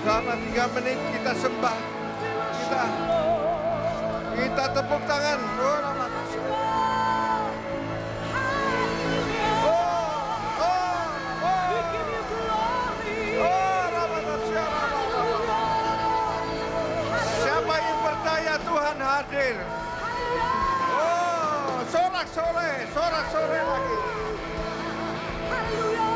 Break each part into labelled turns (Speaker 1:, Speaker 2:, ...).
Speaker 1: Selama 3 menit kita sembah. Kita tepuk tangan. Siapa yang percaya Tuhan hadir? Oh, sorak-sorai lagi. Haleluya.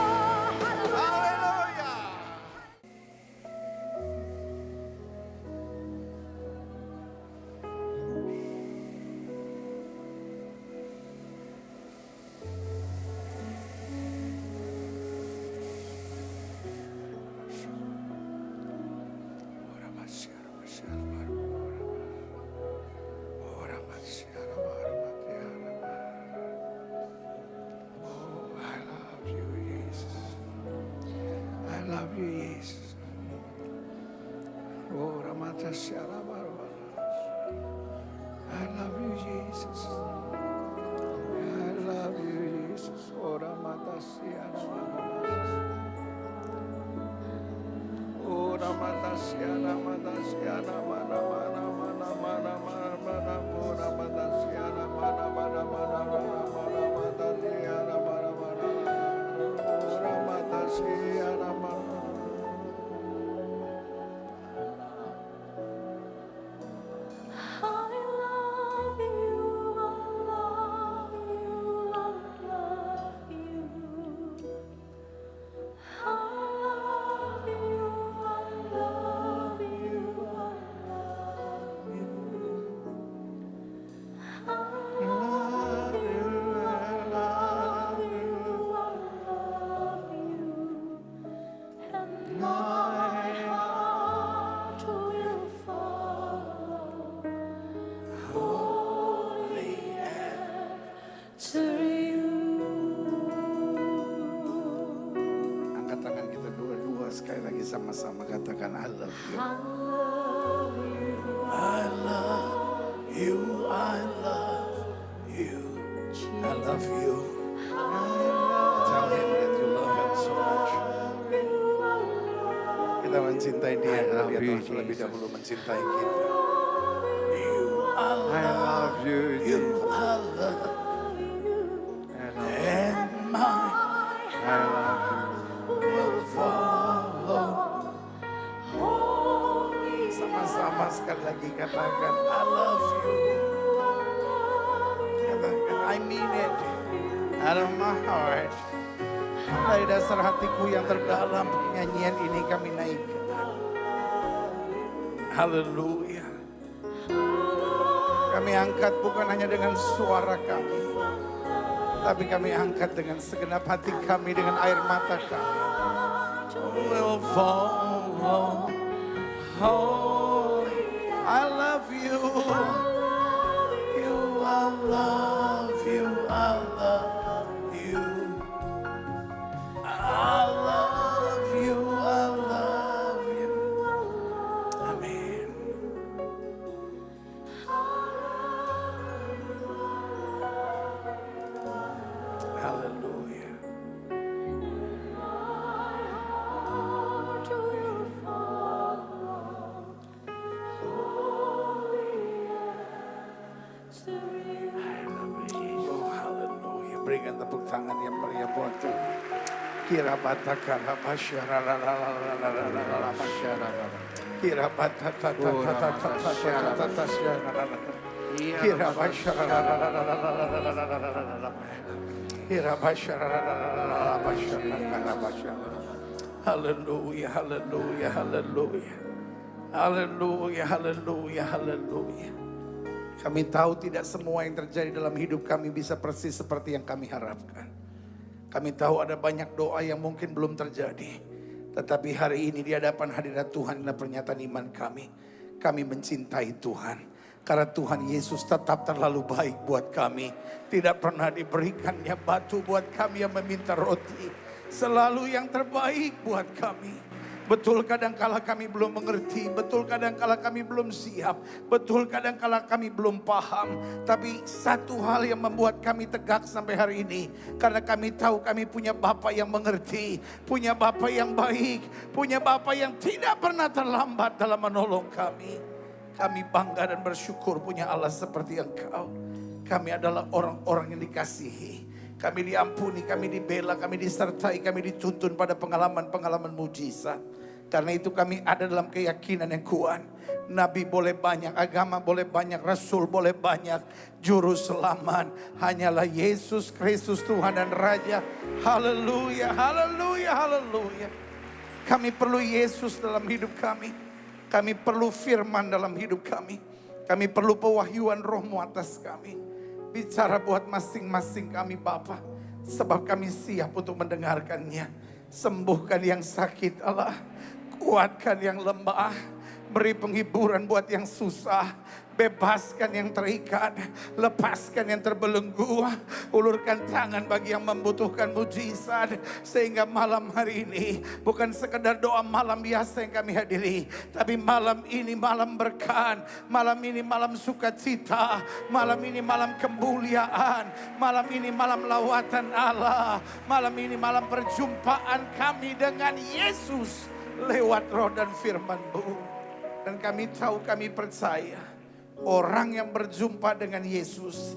Speaker 1: I love you, Jesus. I love you, Jesus. Ora matasiana. Ora matasiana, matasiana, mana, mana, mana, mana, mana, mana, ora matasiana, mana, mana, mana, mana, mana, matasiana, mana, mana, ora matasiana, mana. Sama-sama katakan I love you. I love you. I love you. I love you. Tell him that you love him so much. Kita mencintai dia karena dia telah lebih dahulu mencintai kita. I love you. You I love you. And my I love you will follow. Sama-sama sekali lagi katakan I love you. Katakan I mean it out of my heart. Dari dasar hatiku yang terdalam, nyanyian ini kami naikkan. Haleluya. Kami angkat bukan hanya dengan suara kami, tapi kami angkat dengan segenap hati kami, dengan air mata kami. Will follow. Holy, I love you. You, I love you. I love you. I love you. I love you. Amen. Hallelujah. Berikan tepuk tangan yang meriah buat Tuhan. Kira bata kara basyara la la la la la la la la basyara. Kira bata ta ta ta ta ta ta ta ta ta syara la la. Kira basyara la la la la la la la la la la la. Kira basyara la la la la la basyara la basyara. Haleluya, haleluya, haleluya. Haleluya, haleluya, haleluya. Kami tahu tidak semua yang terjadi dalam hidup kami bisa persis seperti yang kami harapkan. Kami tahu ada banyak doa yang mungkin belum terjadi. Tetapi hari ini di hadapan hadirat Tuhan dan pernyataan iman kami mencintai Tuhan. Karena Tuhan Yesus tetap terlalu baik buat kami. Tidak pernah diberikannya batu buat kami yang meminta roti. Selalu yang terbaik buat kami. Betul kadangkala kami belum mengerti, betul kadangkala kami belum siap, betul kadangkala kami belum paham. Tapi satu hal yang membuat kami tegak sampai hari ini, karena kami tahu kami punya Bapa yang mengerti, punya Bapa yang baik, punya Bapa yang tidak pernah terlambat dalam menolong kami. Kami bangga dan bersyukur punya Allah seperti Engkau. Kami adalah orang-orang yang dikasihi. Kami diampuni, kami dibela, kami disertai, kami dituntun pada pengalaman-pengalaman mujizat. Karena itu kami ada dalam keyakinan yang kuat. Nabi boleh banyak, agama boleh banyak, Rasul boleh banyak, Juru Selamat hanyalah Yesus Kristus Tuhan dan Raja. Haleluya, haleluya, haleluya. Kami perlu Yesus dalam hidup kami. Kami perlu firman dalam hidup kami. Kami perlu pewahyuan Roh-Mu atas kami. Bicara buat masing-masing kami Bapa. Sebab kami siap untuk mendengarkannya. Sembuhkan yang sakit Allah. Kuatkan yang lemah. Beri penghiburan buat yang susah. Bebaskan yang terikat. Lepaskan yang terbelenggu. Ulurkan tangan bagi yang membutuhkan mujizat. Sehingga malam hari ini bukan sekedar doa malam biasa yang kami hadiri. Tapi malam ini malam berkat. Malam ini malam sukacita. Malam ini malam kemuliaan. Malam ini malam lawatan Allah. Malam ini malam perjumpaan kami dengan Yesus. Lewat roh dan firman-Mu. Dan kami tahu, kami percaya orang yang berjumpa dengan Yesus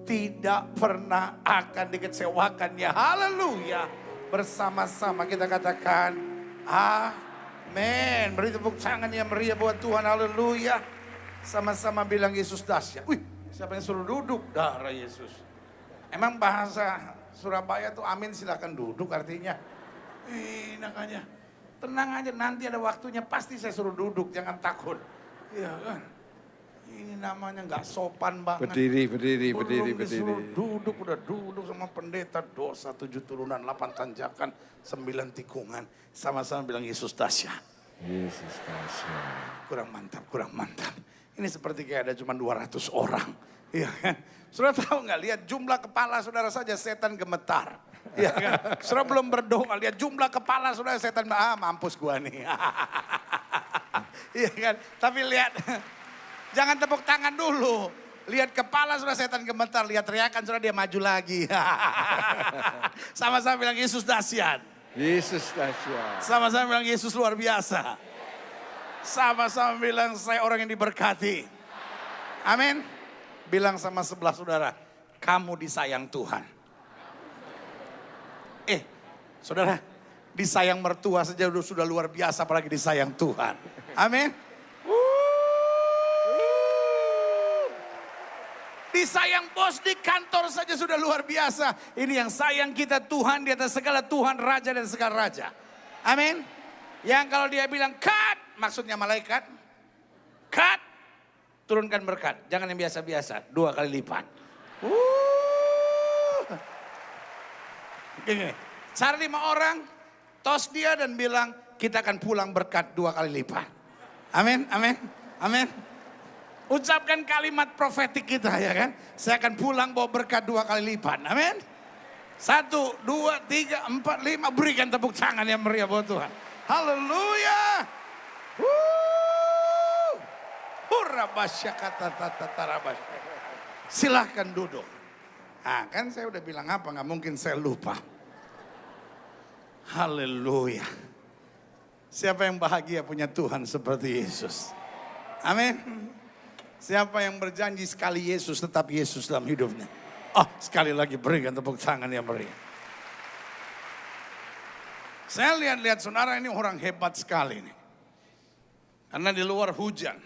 Speaker 1: tidak pernah akan dikecewakannya. Haleluya. Bersama-sama kita katakan amin. Beri tepuk tangan yang meriah buat Tuhan. Haleluya. Sama-sama bilang Yesus dahsyat. Wih, siapa yang suruh duduk? Darah Yesus. Emang bahasa Surabaya tuh amin silakan duduk artinya. Enak aja. Tenang aja, nanti ada waktunya pasti saya suruh duduk, jangan takut. Iya kan? Ini namanya nggak sopan banget.
Speaker 2: Berdiri.
Speaker 1: Disuruh duduk, udah duduk sama pendeta. Dosa 7 turunan, 8 tanjakan, 9 tikungan. Sama-sama bilang Yesus dahsyat.
Speaker 2: Yesus dahsyat.
Speaker 1: Kurang mantap. Ini seperti kayak ada cuma 200 orang. Iya kan? Saudara tahu nggak, lihat jumlah kepala saudara saja setan gemetar. Iya kan? Saudara belum berdoa, lihat jumlah kepala saudara setan, mampus gua nih. Iya kan? Tapi lihat, jangan tepuk tangan dulu. Lihat kepala saudara setan gemetar, lihat teriakan saudara dia maju lagi. Sama-sama bilang Yesus dahsyat.
Speaker 2: Yesus dahsyat.
Speaker 1: Sama-sama bilang Yesus luar biasa. Sama-sama bilang saya orang yang diberkati. Amin. Bilang sama sebelah saudara, kamu disayang Tuhan. Saudara, disayang mertua saja sudah luar biasa, apalagi disayang Tuhan. Amin. Disayang bos di kantor saja sudah luar biasa. Ini yang sayang kita Tuhan di atas segala Tuhan, Raja dan segala Raja. Amin. Yang kalau dia bilang cut, maksudnya malaikat. Cut, turunkan berkat. Jangan yang biasa-biasa, 2 kali lipat. Gini, cari 5 orang, tos dia dan bilang kita akan pulang berkat 2 kali lipat. Amin, amin, amin. Ucapkan kalimat profetik kita ya kan. Saya akan pulang bawa berkat 2 kali lipat. Amin. 1, 2, 3, 4, 5. Berikan tepuk tangan yang meriah buat Tuhan. Haleluya. Silahkan duduk. Nah, kan saya udah bilang apa, nggak mungkin saya lupa. Haleluya. Siapa yang bahagia punya Tuhan seperti Yesus? Amin. Siapa yang berjanji sekali Yesus tetap Yesus dalam hidupnya? Sekali lagi berikan tepuk tangan yang meriah. Saya lihat-lihat saudara ini orang hebat sekali nih. Karena di luar hujan.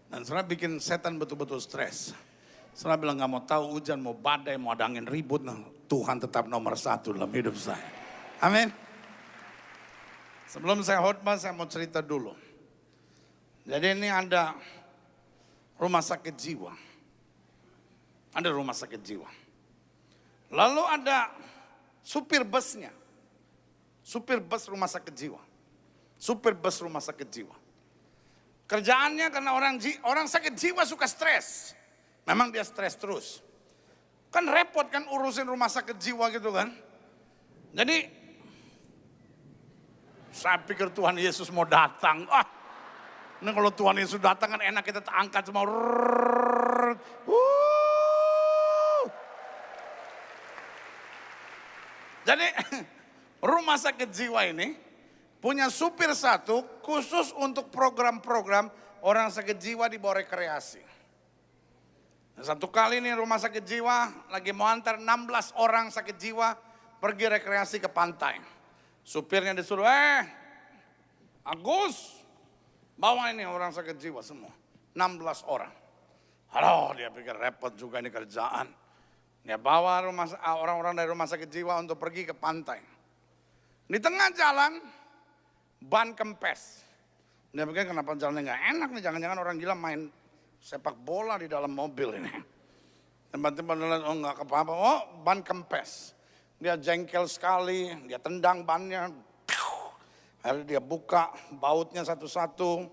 Speaker 1: Dan saudara bikin setan betul-betul stres. Saudara bilang gak mau tahu hujan, mau badai, mau ada angin ribut. Nah, Tuhan tetap nomor 1 dalam hidup saya. Amin. Sebelum saya khotbah, saya mau cerita dulu. Jadi ini ada rumah sakit jiwa. Ada rumah sakit jiwa. Lalu ada supir busnya. Supir bus rumah sakit jiwa. Supir bus rumah sakit jiwa. Kerjaannya karena orang sakit jiwa suka stres. Memang dia stres terus. Kan repot kan urusin rumah sakit jiwa gitu kan. Jadi Saya pikir Tuhan Yesus mau datang. Ini kalau Tuhan Yesus datang kan enak, kita angkat semua. Jadi rumah sakit jiwa ini punya supir satu khusus untuk program-program orang sakit jiwa di bawah rekreasi. Satu kali nih rumah sakit jiwa lagi mau antar 16 orang sakit jiwa pergi rekreasi ke pantai. Supirnya disuruh, Agus, bawa ini orang sakit jiwa semua. 16 orang. Halo, dia pikir repot juga ini kerjaan. Dia bawa orang-orang dari rumah sakit jiwa untuk pergi ke pantai. Di tengah jalan, ban kempes. Dia pikir kenapa jalannya gak enak nih, jangan-jangan orang gila main sepak bola di dalam mobil ini. Tiba-tiba nggak apa-apa, ban kempes. Dia jengkel sekali, dia tendang bannya. Akhirnya dia buka bautnya satu-satu,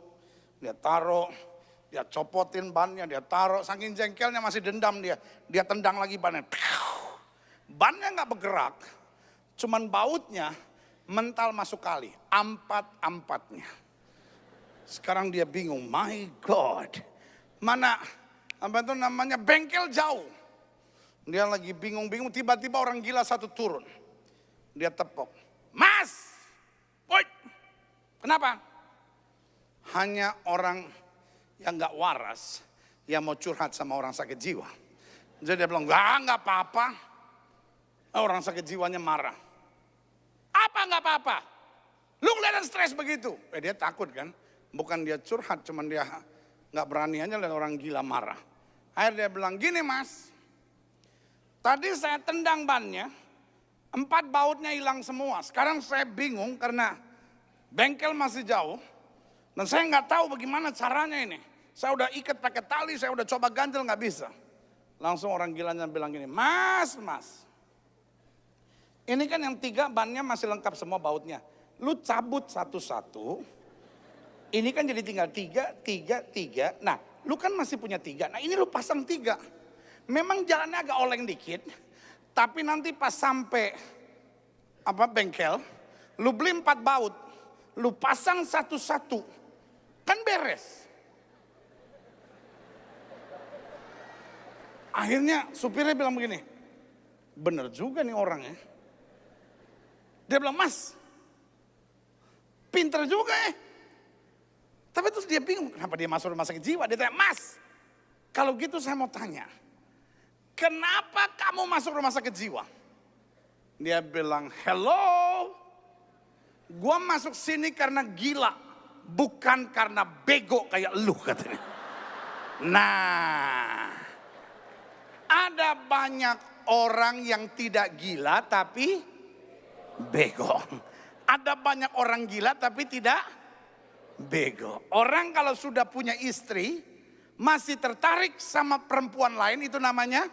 Speaker 1: dia taruh, dia copotin bannya, dia taruh. Saking jengkelnya masih dendam dia tendang lagi bannya. Bannya nggak bergerak, cuman bautnya mental masuk kali, empat-empatnya. Sekarang dia bingung, my God, mana apa itu namanya bengkel jauh. Dia lagi bingung-bingung, tiba-tiba orang gila satu turun. Dia tepuk, Mas, woi, kenapa? Hanya orang yang gak waras yang mau curhat sama orang sakit jiwa. Jadi dia bilang, gak apa-apa. Orang sakit jiwanya marah. Apa gak apa-apa? Lu kelihatan stres begitu. Dia takut kan? Bukan dia curhat, cuman dia gak berani aja lihat orang gila marah. Akhirnya dia bilang, gini Mas, tadi saya tendang bannya, 4 bautnya hilang semua. Sekarang saya bingung karena bengkel masih jauh. Dan saya nggak tahu bagaimana caranya ini. Saya udah ikat pakai tali, saya udah coba ganjel nggak bisa. Langsung orang gilanya bilang gini, Mas, ini kan yang 3 bannya masih lengkap semua bautnya. Lu cabut satu-satu, ini kan jadi tinggal 3. Nah, lu kan masih punya 3. Nah ini lu pasang 3. Memang jalannya agak oleng dikit, tapi nanti pas sampai bengkel, lu beli 4 baut, lu pasang satu-satu, kan beres. Akhirnya supirnya bilang begini, bener juga nih orangnya. Dia bilang, Mas, pinter juga ya. Tapi terus dia bingung, kenapa dia masuk rumah sakit jiwa? Dia tanya, Mas, kalau gitu saya mau tanya, kenapa kamu masuk rumah sakit jiwa? Dia bilang, hello, gua masuk sini karena gila, bukan karena bego kayak lu katanya. Nah, ada banyak orang yang tidak gila tapi bego. Ada banyak orang gila tapi tidak bego. Orang kalau sudah punya istri, masih tertarik sama perempuan lain, itu namanya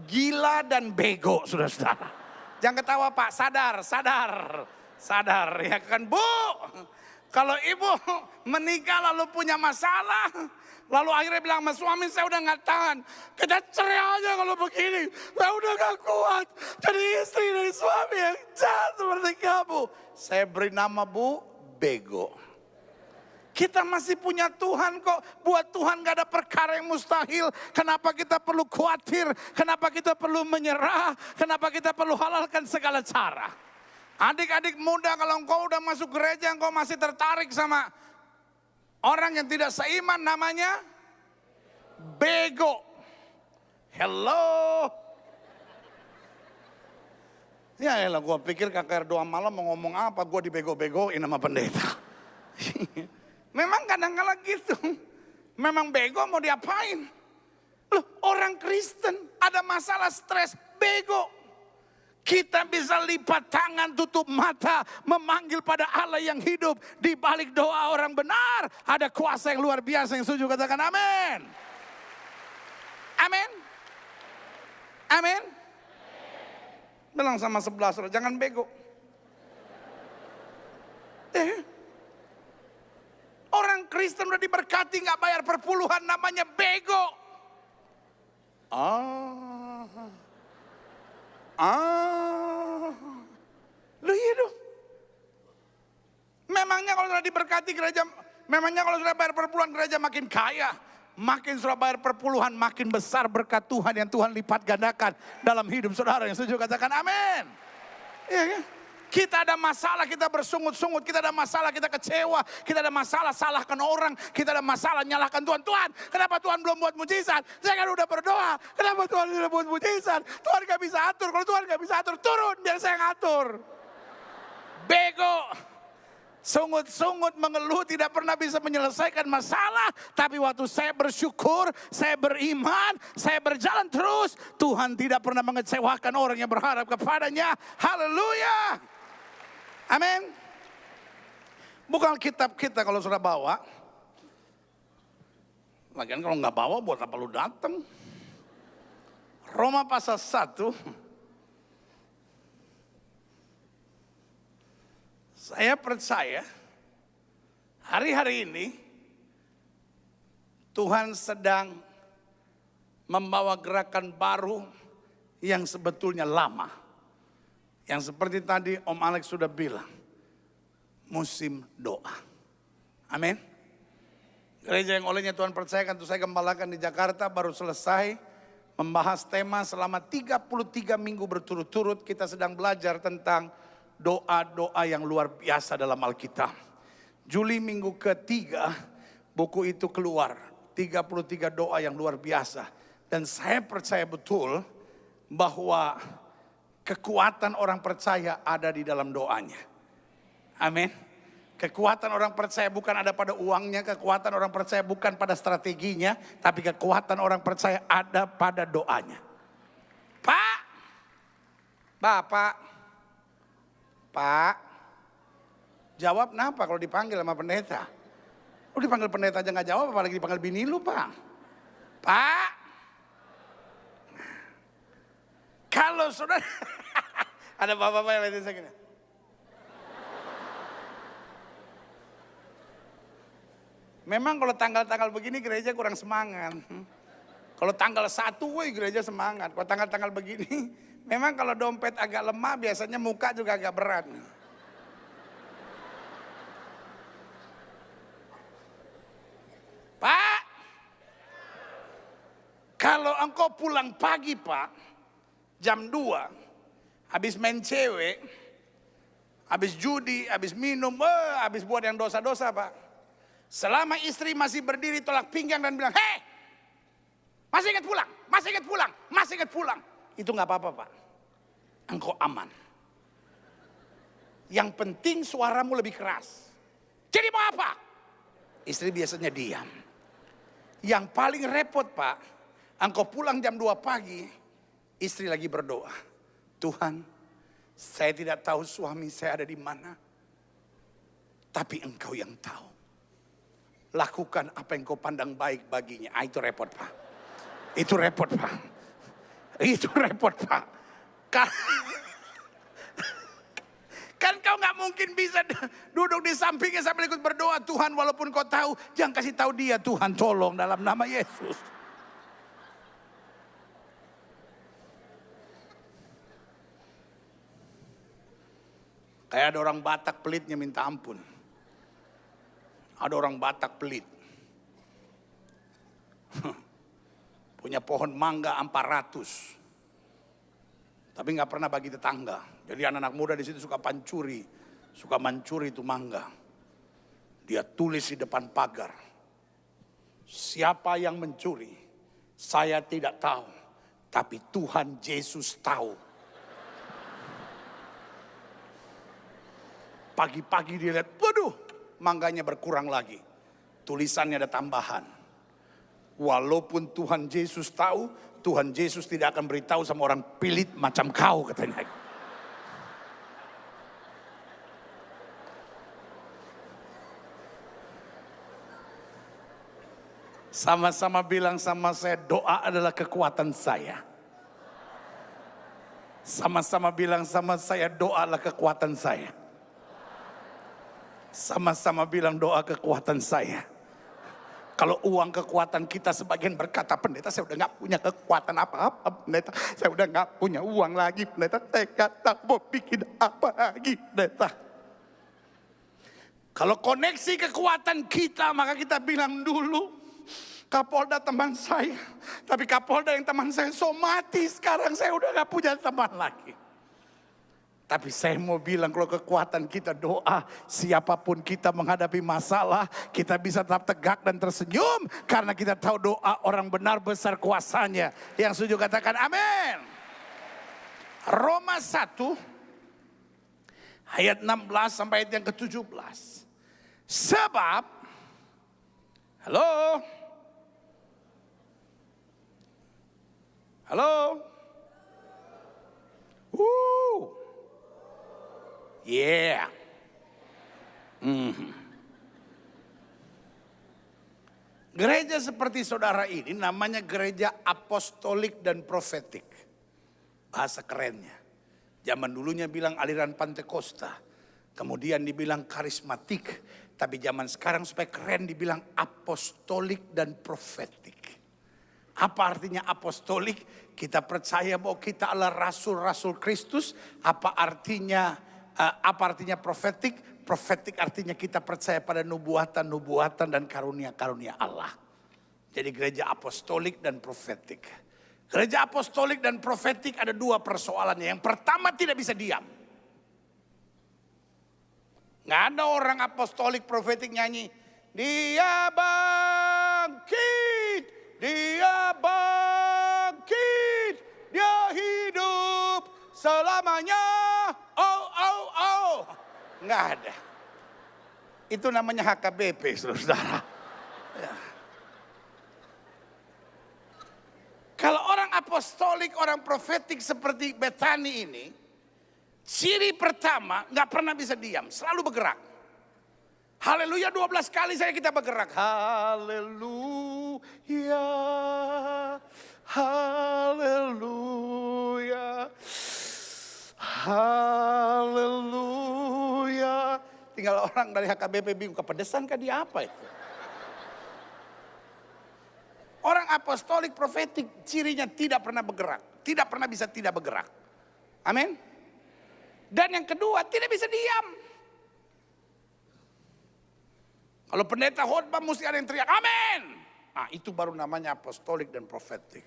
Speaker 1: gila dan bego, saudara-saudara. Jangan ketawa Pak, sadar ya kan Bu. Kalau ibu menikah lalu punya masalah, lalu akhirnya bilang sama suami, saya udah gak tahan, kita cerai aja kalau begini, saya udah gak kuat jadi istri dari suami yang jahat seperti kamu. Saya beri nama Bu, bego. Kita masih punya Tuhan kok. Buat Tuhan gak ada perkara yang mustahil. Kenapa kita perlu khawatir? Kenapa kita perlu menyerah? Kenapa kita perlu halalkan segala cara? Adik-adik muda, kalau engkau udah masuk gereja, engkau masih tertarik sama orang yang tidak seiman, namanya bego. Hello. Ya elah, gue pikir KKR doa malam mau ngomong apa, gue dibego-begoin sama pendeta. Memang kadang-kadang gitu. Memang bego mau diapain? Loh, orang Kristen ada masalah stres, bego. Kita bisa lipat tangan, tutup mata, memanggil pada Allah yang hidup. Di balik doa orang benar, ada kuasa yang luar biasa. Yang setuju katakan amin. Amin. Amin. Bilang sama sebelah saudara, jangan bego. Orang Kristen udah diberkati gak bayar perpuluhan, namanya bego. Lu iya dong. Memangnya kalau sudah diberkati gereja, memangnya kalau sudah bayar perpuluhan gereja makin kaya. Makin sudah bayar perpuluhan makin besar berkat Tuhan yang Tuhan lipat gandakan dalam hidup saudara. Yang setuju katakan amin. Iya kan? Kita ada masalah, kita bersungut-sungut, kita ada masalah, kita kecewa, kita ada masalah salahkan orang, kita ada masalah nyalahkan Tuhan. Tuhan, kenapa Tuhan belum buat mujizat? Saya kan udah berdoa, kenapa Tuhan tidak buat mujizat? Tuhan gak bisa atur, kalau Tuhan gak bisa atur, turun biar saya ngatur. Bego. Sungut-sungut mengeluh tidak pernah bisa menyelesaikan masalah. Tapi waktu saya bersyukur, saya beriman, saya berjalan terus. Tuhan tidak pernah mengecewakan orang yang berharap kepadanya. Haleluya. Amin. Bukan kitab kita kalau sudah bawa. Lagian kalau nggak bawa buat apa lu datang? Roma pasal 1. Saya percaya hari-hari ini Tuhan sedang membawa gerakan baru yang sebetulnya lama. Yang seperti tadi Om Alex sudah bilang, musim doa. Amin. Gereja yang olehnya Tuhan percayakan untuk saya gembalakan di Jakarta baru selesai membahas tema selama 33 minggu berturut-turut kita sedang belajar tentang doa-doa yang luar biasa dalam Alkitab. Juli minggu ketiga buku itu keluar, 33 doa yang luar biasa. Dan saya percaya betul bahwa kekuatan orang percaya ada di dalam doanya. Amin. Kekuatan orang percaya bukan ada pada uangnya, kekuatan orang percaya bukan pada strateginya, tapi kekuatan orang percaya ada pada doanya. Pak, Bapak, Pak, jawab kenapa kalau dipanggil sama pendeta? Lu dipanggil pendeta aja gak jawab, apalagi dipanggil bini lu, Pak. Pak, kalau saudara, ada bapak-bapak yang lihatin saya gini. Memang kalau tanggal-tanggal begini gereja kurang semangat. Kalau tanggal 1, gereja semangat. Kalau tanggal-tanggal begini, memang kalau dompet agak lemah biasanya muka juga agak berat. Pak, kalau engkau pulang pagi Pak, jam 2, habis main cewek, habis judi, habis minum, habis buat yang dosa-dosa Pak. Selama istri masih berdiri tolak pinggang dan bilang, hei, masih ingat pulang, masih ingat pulang, masih ingat pulang. Itu gak apa-apa Pak, engkau aman. Yang penting suaramu lebih keras. Jadi mau apa? Istri biasanya diam. Yang paling repot Pak, engkau pulang jam 2 pagi, istri lagi berdoa. Tuhan, saya tidak tahu suami saya ada di mana. Tapi engkau yang tahu. Lakukan apa yang kau pandang baik baginya. Itu repot Pak. Itu repot Pak. Itu repot Pak. Kan kau gak mungkin bisa duduk di sampingnya sambil ikut berdoa. Tuhan walaupun kau tahu, jangan kasih tahu dia. Tuhan tolong dalam nama Yesus. Kayak ada orang Batak pelitnya minta ampun. Ada orang Batak pelit. Punya pohon mangga 400. Tapi gak pernah bagi tetangga. Jadi anak-anak muda di situ suka pancuri. Suka mencuri itu mangga. Dia tulis di depan pagar. Siapa yang mencuri? Saya tidak tahu. Tapi Tuhan Yesus tahu. Pagi-pagi dia lihat, waduh. Mangganya berkurang lagi. Tulisannya ada tambahan. Walaupun Tuhan Yesus tahu, Tuhan Yesus tidak akan beritahu sama orang pelit macam kau katanya. Sama-sama bilang sama saya, doa adalah kekuatan saya. Sama-sama bilang sama saya, doa adalah kekuatan saya. Sama-sama bilang doa kekuatan saya. Kalau uang kekuatan kita, sebagian berkata, pendeta saya udah gak punya kekuatan apa-apa pendeta. Saya udah gak punya uang lagi pendeta. Saya gak tahu mau bikin apa lagi pendeta. Kalau koneksi kekuatan kita, maka kita bilang dulu, Kapolda teman saya. Tapi Kapolda yang teman saya so mati, sekarang saya udah gak punya teman lagi. Tapi saya mau bilang kalau kekuatan kita doa, siapapun kita menghadapi masalah, kita bisa tetap tegak dan tersenyum. Karena kita tahu doa orang benar besar kuasanya. Yang setuju katakan amin. Roma 1 ayat 16 sampai ayat yang ke-17. Sebab, halo? Yeah. Gereja seperti saudara ini namanya gereja apostolik dan profetik. Bahasa kerennya. Zaman dulunya bilang aliran Pantekosta. Kemudian dibilang karismatik. Tapi zaman sekarang supaya keren dibilang apostolik dan profetik. Apa artinya apostolik? Kita percaya bahwa kita adalah rasul-rasul Kristus. Apa artinya profetik? Profetik artinya kita percaya pada nubuatan-nubuatan dan karunia-karunia Allah. Jadi gereja apostolik dan profetik. Gereja apostolik dan profetik ada dua persoalannya. Yang pertama tidak bisa diam. Nggak ada orang apostolik profetik nyanyi. Dia bangkit, dia bangkit, dia hidup selamanya. Oh. Nggak ada. Itu namanya HKBP, saudara. Ya. Kalau orang apostolik, orang profetik seperti Bethany ini, ciri pertama nggak pernah bisa diam, selalu bergerak. Haleluya 12 kali saya kita bergerak. Haleluya, haleluya, haleluya. Tinggal orang dari HKBP bingung, kepedesan kah dia apa itu? Orang apostolik profetik cirinya tidak pernah bergerak. Tidak pernah bisa tidak bergerak. Amin. Dan yang kedua tidak bisa diam. Kalau pendeta khotbah mesti ada yang teriak amin. Nah itu baru namanya apostolik dan profetik.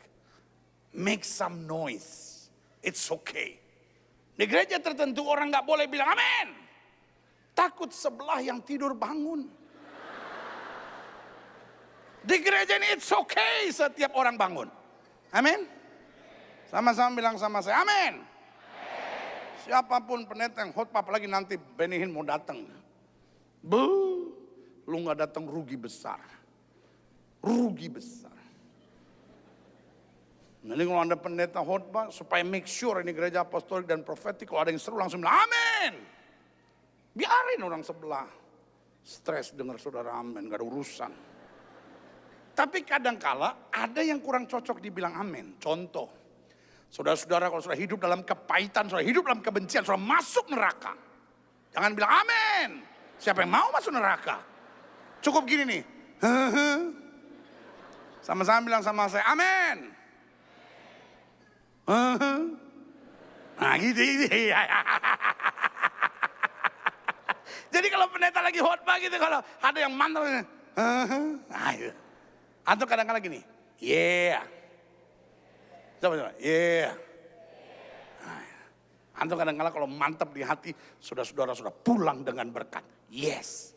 Speaker 1: Make some noise. It's okay. Di gereja tertentu orang gak boleh bilang amin. Takut sebelah yang tidur bangun. Di gereja ini it's okay setiap orang bangun. Amin. Sama-sama bilang sama saya amin. Siapapun pendeta yang khotbah apalagi nanti Benihin mau datang. Lu gak datang rugi besar. Rugi besar. Nanti kalau ada pendeta khotbah supaya make sure ini gereja apostolik dan profetik. Kalau ada yang seru langsung bilang amin. Biarin orang sebelah. Stres dengar saudara amin, gak ada urusan. Tapi kadangkala ada yang kurang cocok dibilang amin. Contoh, saudara-saudara kalau sudah hidup dalam kepahitan, sudah hidup dalam kebencian, sudah masuk neraka. Jangan bilang amin. Siapa yang mau masuk neraka? Cukup gini nih. Sama-sama bilang sama saya, amin. Nah gitu. Jadi kalau pendeta lagi khotbah gitu, kalau ada yang mantap. Nah itu. Atau kadang-kadang gini, yeah. Coba, yeah. Atau kadang-kadang kalau mantap di hati, saudara-saudara sudah pulang dengan berkat. Yes.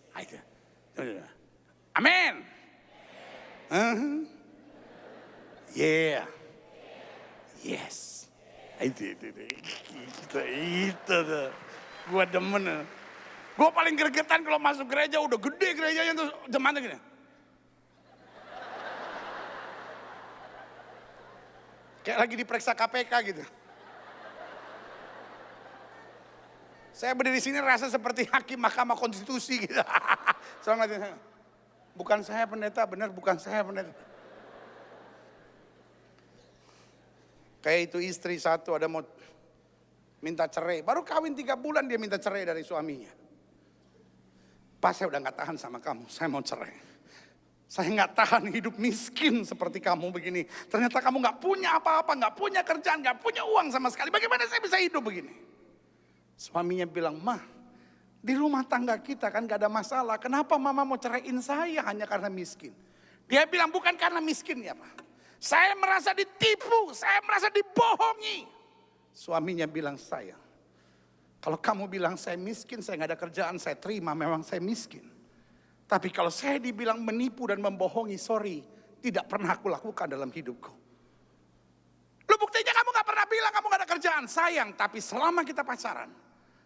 Speaker 1: Amin. Yeah. Yes. Itu. Gua demen. Gua paling gregetan kalau masuk gereja, udah gede gerejanya tuh jemaatnya gini. Kayak lagi diperiksa KPK gitu. Saya berdiri di sini rasa seperti hakim Mahkamah Konstitusi gitu. Bukan saya pendeta, benar bukan saya pendeta. Kayak itu istri satu ada mau minta cerai. Baru kawin 3 bulan dia minta cerai dari suaminya. Pas saya udah gak tahan sama kamu, saya mau cerai. Saya nggak tahan hidup miskin seperti kamu begini. Ternyata kamu nggak punya apa-apa, nggak punya kerjaan, nggak punya uang sama sekali. Bagaimana saya bisa hidup begini? Suaminya bilang, "Mah, Di rumah tangga kita kan gak ada masalah. Kenapa mama mau ceraiin saya hanya karena miskin? Dia bilang bukan karena miskin ya Pak. Saya merasa ditipu, saya merasa dibohongi. Suaminya bilang sayang. Kalau kamu bilang saya miskin, saya gak ada kerjaan, saya terima memang saya miskin. Tapi kalau saya dibilang menipu dan membohongi, sorry, tidak pernah aku lakukan dalam hidupku. Lu buktinya kamu gak pernah bilang kamu gak ada kerjaan, sayang. Tapi selama kita pacaran,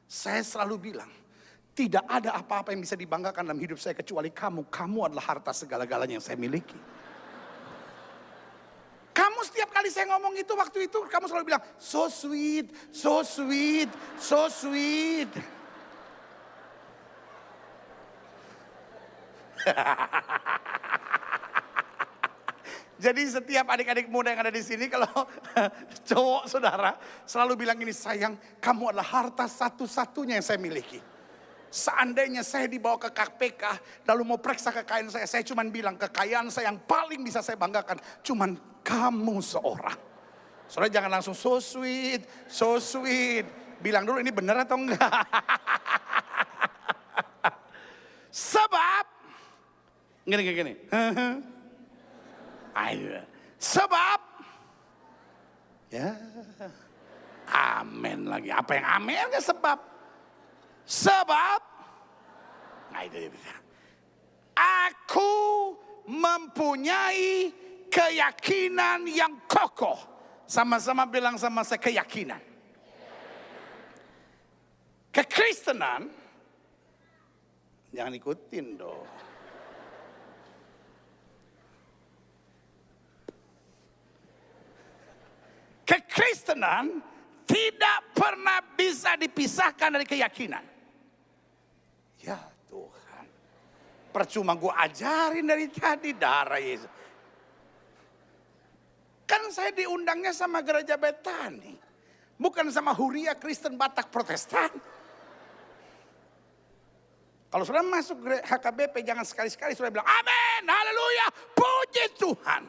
Speaker 1: saya selalu bilang, tidak ada apa-apa yang bisa dibanggakan dalam hidup saya kecuali kamu. Kamu adalah harta segala-galanya yang saya miliki. Kamu setiap kali saya ngomong itu waktu itu kamu selalu bilang so sweet, so sweet, so sweet. Jadi setiap adik-adik muda yang ada di sini kalau cowok saudara selalu bilang ini sayang kamu adalah harta satu-satunya yang saya miliki. Seandainya saya dibawa ke KPK lalu mau periksa kekayaan saya cuma bilang kekayaan saya yang paling bisa saya banggakan cuman kamu seorang. Saudara jangan langsung so sweet, so sweet. Bilang dulu ini benar atau enggak. Sebab gini. Ayo. Sebab ya amin lagi. Apa yang amin ya sebab? Sebab aku mempunyai keyakinan yang kokoh. Sama-sama bilang sama saya keyakinan. Kekristenan jangan ikutin dong. Kekristenan tidak pernah bisa dipisahkan dari keyakinan. Ya Tuhan. Percuma gue ajarin dari tadi darah Yesus. Kan saya diundangnya sama gereja Betani. Bukan sama Huria Kristen Batak Protestan. Kalau saudara masuk HKBP jangan sekali-sekali saudara bilang amin, haleluya, puji Tuhan.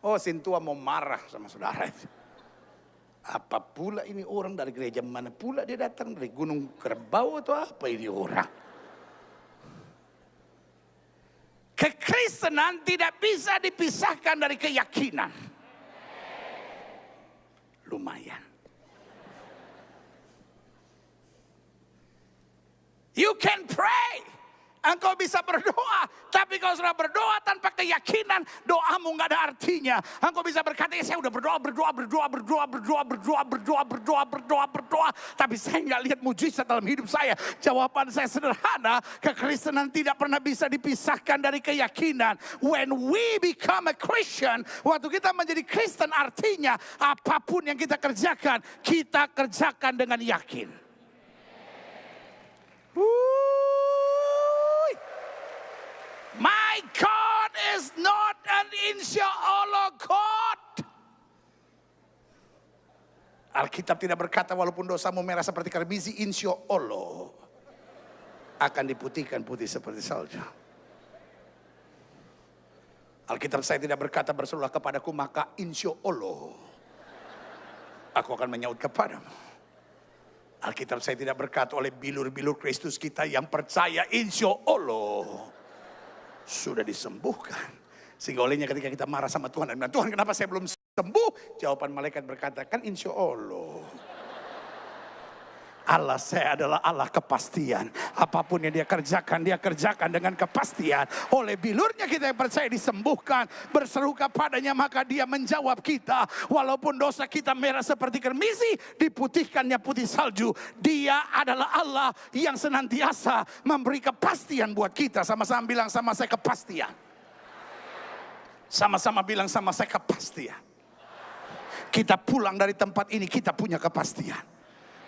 Speaker 1: Oh Sintua mau marah sama saudara itu. Apa pula ini orang dari gereja mana pula dia datang dari Gunung Kerbau atau apa ini orang? Kekristenan tidak bisa dipisahkan dari keyakinan. Lumayan. You can pray. Engkau bisa berdoa. Tapi kalau sudah berdoa tanpa keyakinan, doamu gak ada artinya. Engkau bisa berkata, ya saya udah berdoa. Tapi saya gak lihat mujizat dalam hidup saya. Jawaban saya sederhana. Kekristenan tidak pernah bisa dipisahkan dari keyakinan. When we become a Christian, waktu kita menjadi Kristen artinya apapun yang kita kerjakan dengan yakin. My God is not an insya-Allah God. Alkitab tidak berkata walaupun dosamu merah seperti karbizi, insya-Allah akan diputihkan putih seperti salju. Alkitab saya tidak berkata berserulah kepadaku maka insya-Allah aku akan menyaut kepadamu. Alkitab saya tidak berkata oleh bilur-bilur Kristus kita yang percaya insya-Allah sudah disembuhkan. Sehingga olehnya ketika kita marah sama Tuhan dan bilang, Tuhan kenapa saya belum sembuh? Jawaban malaikat berkata, kan insya Allah. Allah saya adalah Allah kepastian. Apapun yang dia kerjakan dengan kepastian. Oleh bilurnya kita yang percaya disembuhkan. Berseru kepadanya maka dia menjawab kita. Walaupun dosa kita merah seperti kermisi, diputihkannya putih salju. Dia adalah Allah yang senantiasa memberi kepastian buat kita. Sama-sama bilang sama saya kepastian. Sama-sama bilang sama saya kepastian. Kita pulang dari tempat ini kita punya kepastian.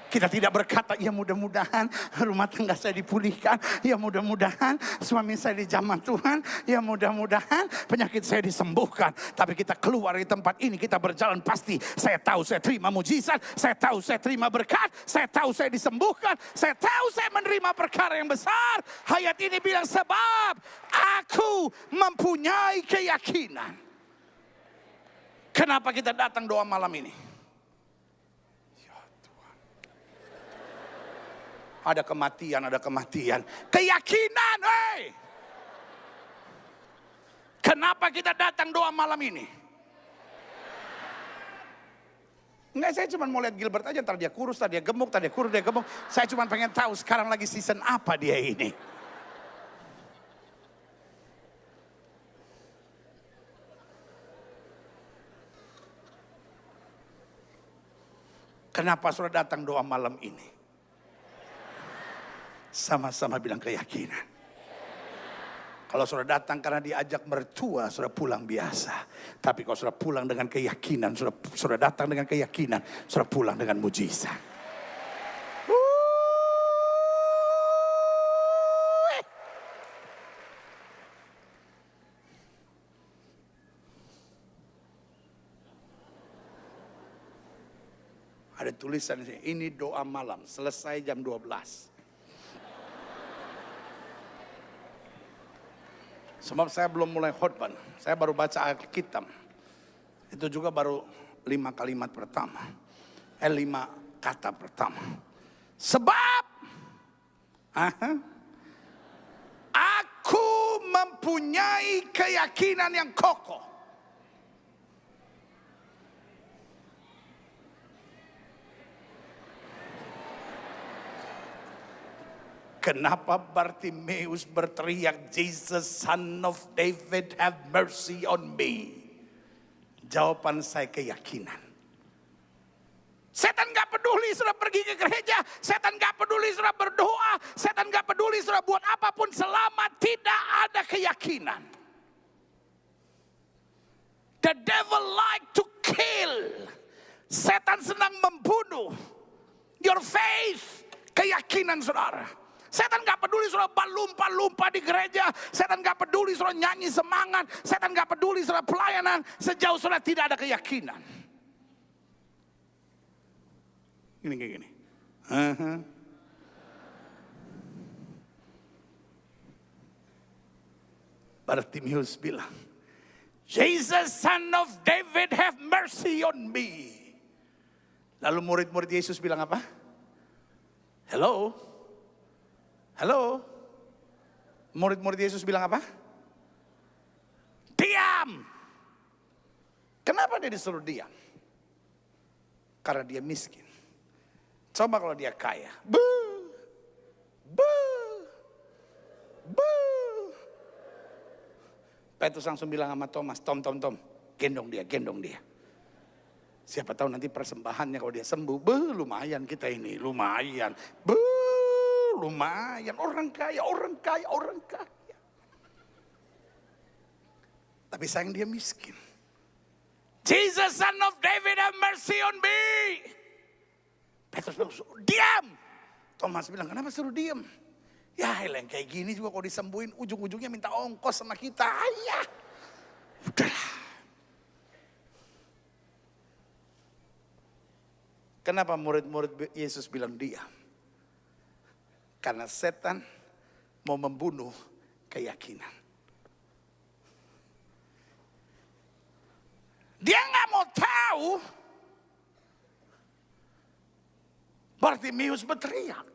Speaker 1: Kita tidak berkata, ya mudah-mudahan rumah tangga saya dipulihkan. Ya mudah-mudahan suami saya dijamah Tuhan. Ya mudah-mudahan penyakit saya disembuhkan. Tapi kita keluar dari tempat ini, kita berjalan pasti. Saya tahu saya terima mujizat. Saya tahu saya terima berkat. Saya tahu saya disembuhkan. Saya tahu saya menerima perkara yang besar. Ayat ini bilang sebab aku mempunyai keyakinan. Kenapa kita datang doa malam ini? Ada kematian, ada kematian. Keyakinan, hei. Kenapa kita datang doa malam ini? Enggak, saya cuma mau lihat Gilbert aja. Ntar dia kurus, ntar dia gemuk, ntar dia kurus, dia gemuk. Saya cuma pengen tahu sekarang lagi season apa dia ini. Kenapa saudara datang doa malam ini? Sama-sama bilang keyakinan. Kalau saudara datang karena diajak mertua, saudara pulang biasa. Tapi kalau saudara pulang dengan keyakinan, saudara datang dengan keyakinan, saudara pulang dengan mujizat. Ada tulisan ini doa malam, selesai jam 12. Sebab saya belum mulai khotbah, saya baru baca Alkitab. Itu juga baru 5 kalimat pertama. 5 kata pertama. Sebab aku mempunyai keyakinan yang kokoh. Kenapa Bartimeus berteriak, Jesus son of David have mercy on me? Jawaban saya keyakinan. Setan gak peduli sudah pergi ke gereja. Setan gak peduli sudah berdoa. Setan gak peduli sudah buat apapun selama tidak ada keyakinan. The devil like to kill. Setan senang membunuh your faith, keyakinan saudara. Setan gak peduli sudah lumpa-lumpa di gereja. Setan gak peduli sudah nyanyi semangat. Setan gak peduli sudah pelayanan. Sejauh sudah tidak ada keyakinan. Gini. Bartimeus bilang, Jesus son of David have mercy on me. Lalu murid-murid Yesus bilang apa? Hello? Murid-murid Yesus bilang apa? Diam. Kenapa dia disuruh diam? Karena dia miskin. Coba kalau dia kaya. Petrus langsung bilang sama Thomas, Tom, gendong dia. Siapa tahu nanti persembahannya kalau dia sembuh, lumayan kita ini, lumayan. Lumayan, orang kaya. Tapi sayang dia miskin. Jesus son of David have mercy on me. Petrus bilang, diam. Thomas bilang, kenapa suruh diam? Ya yang kayak gini juga kalau disembuhin, ujung-ujungnya minta ongkos sama kita. Ya, udahlah. Kenapa murid-murid Yesus bilang diam? Karena setan mau membunuh keyakinan. Dia nggak mau tahu Bartimeus berteriak.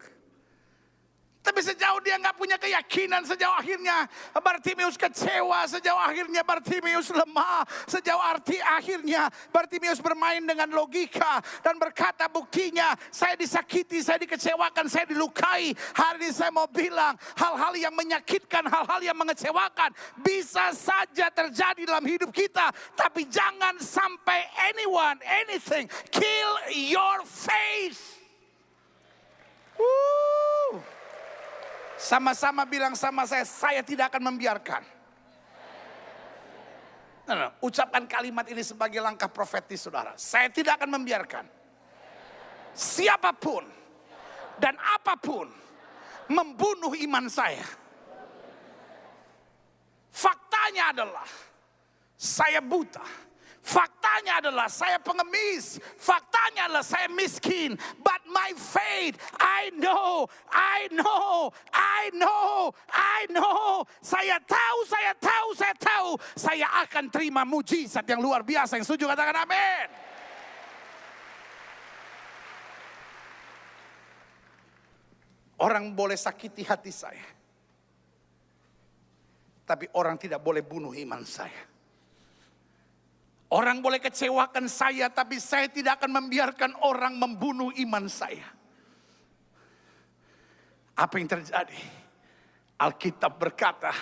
Speaker 1: Tapi sejauh dia nggak punya keyakinan, sejauh akhirnya Bartimeus kecewa, sejauh akhirnya Bartimeus lemah, sejauh akhirnya Bartimeus bermain dengan logika dan berkata buktinya saya disakiti, saya dikecewakan, saya dilukai. Hari ini saya mau bilang hal-hal yang menyakitkan, hal-hal yang mengecewakan bisa saja terjadi dalam hidup kita, tapi jangan sampai anything kill your faith. Sama-sama bilang sama saya tidak akan membiarkan. Ucapkan kalimat ini sebagai langkah profetis saudara. Saya tidak akan membiarkan siapapun dan apapun membunuh iman saya. Faktanya adalah saya buta. Faktanya adalah saya pengemis. Faktanya adalah saya miskin. But my faith, I know. Saya tahu. Saya akan terima mujizat yang luar biasa. Yang setuju katakan amin. Orang boleh sakiti hati saya, tapi orang tidak boleh bunuh iman saya. Orang boleh kecewakan saya, tapi saya tidak akan membiarkan orang membunuh iman saya. Apa yang terjadi? Alkitab berkata,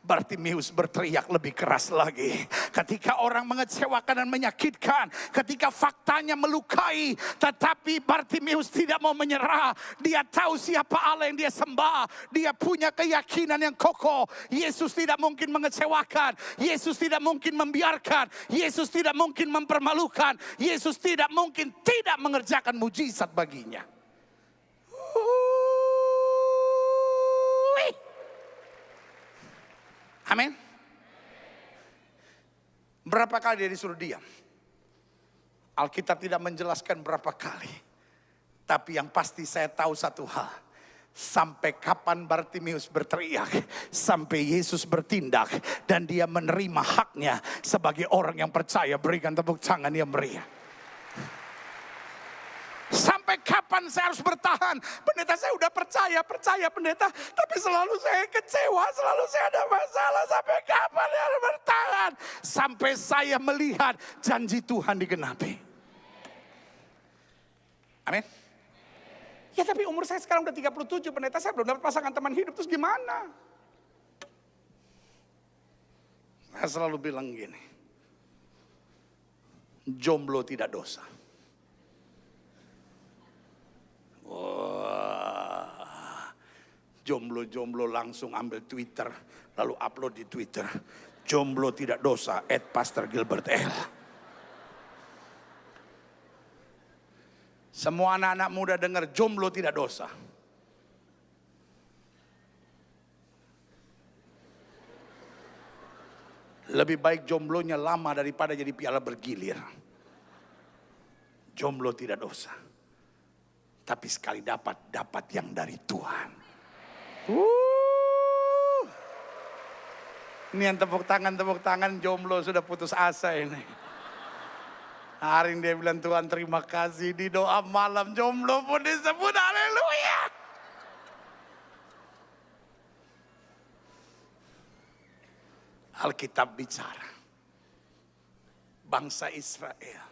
Speaker 1: Bartimeus berteriak lebih keras lagi. Ketika orang mengecewakan dan menyakitkan, ketika faktanya melukai, tetapi Bartimeus tidak mau menyerah. Dia tahu siapa Allah yang dia sembah. Dia punya keyakinan yang kokoh. Yesus tidak mungkin mengecewakan. Yesus tidak mungkin membiarkan. Yesus tidak mungkin mempermalukan. Yesus tidak mungkin tidak mengerjakan mujizat baginya. Amin. Berapa kali dia disuruh diam? Alkitab tidak menjelaskan berapa kali. Tapi yang pasti saya tahu satu hal. Sampai kapan Bartimeus berteriak, sampai Yesus bertindak dan dia menerima haknya sebagai orang yang percaya. Berikan tepuk tangan yang meriah. Sampai kapan saya harus bertahan? Pendeta, saya udah percaya pendeta. Tapi selalu saya kecewa, selalu saya ada masalah. Sampai kapan saya harus bertahan? Sampai saya melihat janji Tuhan digenapi. Amin. Ya tapi umur saya sekarang udah 37 pendeta. Saya belum dapat pasangan teman hidup, terus gimana? Saya selalu bilang gini. Jomblo tidak dosa. Wah, jomblo-jomblo langsung ambil Twitter, lalu upload di Twitter. Jomblo tidak dosa, @Pastor Gilbert L. Semua anak-anak muda dengar jomblo tidak dosa. Lebih baik jomblonya lama daripada jadi piala bergilir. Jomblo tidak dosa. Tapi sekali dapat yang dari Tuhan. Ini yang tepuk tangan jomblo sudah putus asa ini. Hari ini dia bilang, Tuhan terima kasih, di doa malam jomblo pun disebut, haleluya. Alkitab bicara, bangsa Israel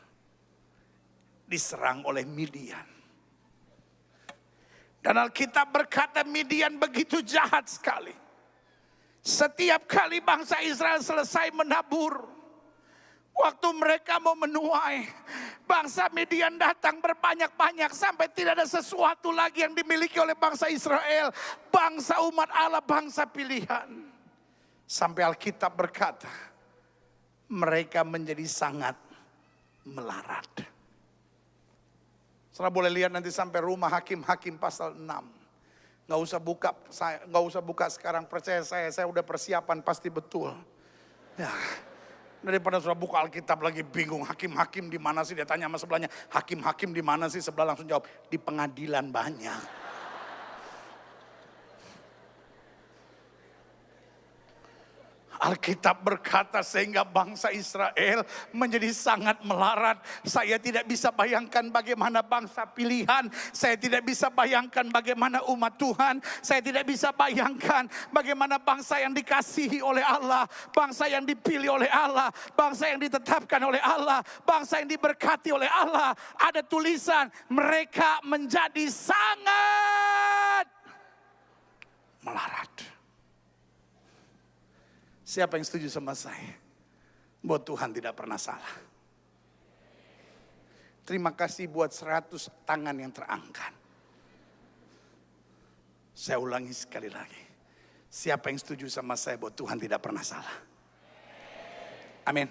Speaker 1: diserang oleh Midian. Dan Alkitab berkata Midian begitu jahat sekali. Setiap kali bangsa Israel selesai menabur, waktu mereka mau menuai, bangsa Midian datang berbanyak-banyak sampai tidak ada sesuatu lagi yang dimiliki oleh bangsa Israel. Bangsa umat Allah, bangsa pilihan. Sampai Alkitab berkata, mereka menjadi sangat melarat. Saudara boleh lihat nanti sampai rumah Hakim-Hakim pasal 6. Nggak usah buka sekarang, percaya saya udah persiapan pasti betul. Ya, daripada sudah buka Alkitab lagi bingung, hakim-hakim di mana sih? Dia tanya sama sebelahnya, hakim-hakim di mana sih? Sebelah langsung jawab, di pengadilan banyak. Alkitab berkata sehingga bangsa Israel menjadi sangat melarat. Saya tidak bisa bayangkan bagaimana bangsa pilihan. Saya tidak bisa bayangkan bagaimana umat Tuhan. Saya tidak bisa bayangkan bagaimana bangsa yang dikasihi oleh Allah. Bangsa yang dipilih oleh Allah. Bangsa yang ditetapkan oleh Allah. Bangsa yang diberkati oleh Allah. Ada tulisan, mereka menjadi sangat melarat. Siapa yang setuju sama saya? Bahwa Tuhan tidak pernah salah. Terima kasih buat 100 tangan yang terangkat. Saya ulangi sekali lagi. Siapa yang setuju sama saya bahwa Tuhan tidak pernah salah? Amin.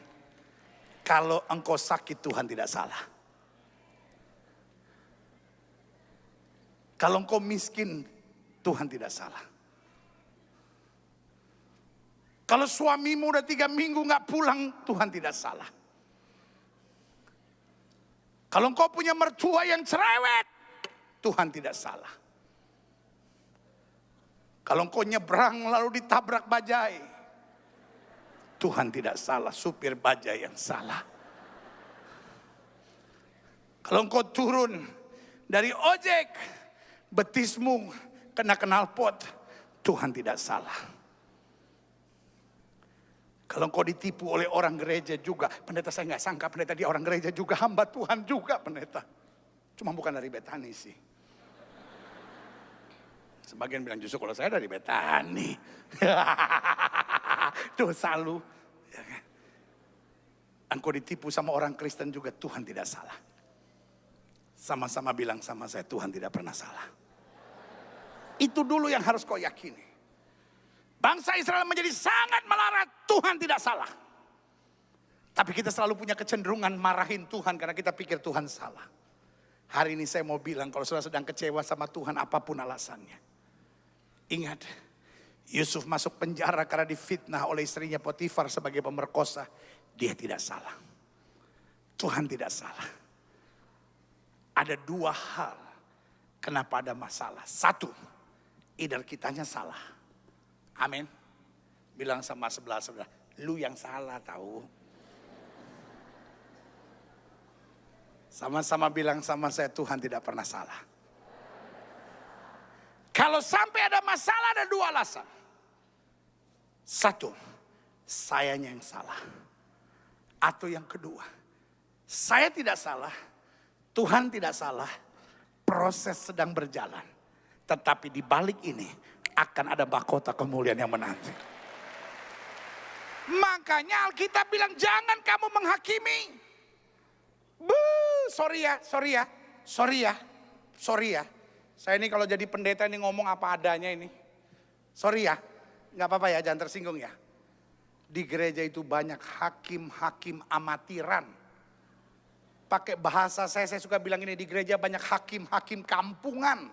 Speaker 1: Kalau engkau sakit, Tuhan tidak salah. Kalau engkau miskin, Tuhan tidak salah. Kalau suamimu udah 3 minggu gak pulang, Tuhan tidak salah. Kalau engkau punya mertua yang cerewet, Tuhan tidak salah. Kalau engkau nyebrang lalu ditabrak bajai, Tuhan tidak salah, supir bajai yang salah. Kalau engkau turun dari ojek, betismu kena knalpot, Tuhan tidak salah. Kalau kau ditipu oleh orang gereja juga, pendeta saya nggak sangka pendeta dia orang gereja juga, hamba Tuhan juga pendeta. Cuma bukan dari Betani sih. Sebagian bilang justru kalau saya dari Betani. Dosa lu. Ya kan? Engkau ditipu sama orang Kristen juga, Tuhan tidak salah. Sama-sama bilang sama saya, Tuhan tidak pernah salah. Itu dulu yang harus kau yakini. Bangsa Israel menjadi sangat melarat, Tuhan tidak salah. Tapi kita selalu punya kecenderungan marahin Tuhan karena kita pikir Tuhan salah. Hari ini saya mau bilang kalau saudara sedang kecewa sama Tuhan apapun alasannya. Ingat, Yusuf masuk penjara karena difitnah oleh istrinya Potifar sebagai pemerkosa. Dia tidak salah. Tuhan tidak salah. Ada dua hal kenapa ada masalah. Satu, either kitanya salah. Amin. Bilang sama sebelah-sebelah, lu yang salah tahu. Sama-sama bilang sama saya, Tuhan tidak pernah salah. Kalau sampai ada masalah ada dua alasan. Satu, sayanya yang salah. Atau yang kedua, saya tidak salah, Tuhan tidak salah, proses sedang berjalan. Tetapi di balik ini akan ada mahkota kemuliaan yang menanti. Makanya Alkitab bilang jangan kamu menghakimi. Sorry ya. Saya ini kalau jadi pendeta ini ngomong apa adanya ini. Sorry ya, gak apa-apa ya, jangan tersinggung ya. Di gereja itu banyak hakim-hakim amatiran. Pakai bahasa saya suka bilang ini, di gereja banyak hakim-hakim kampungan.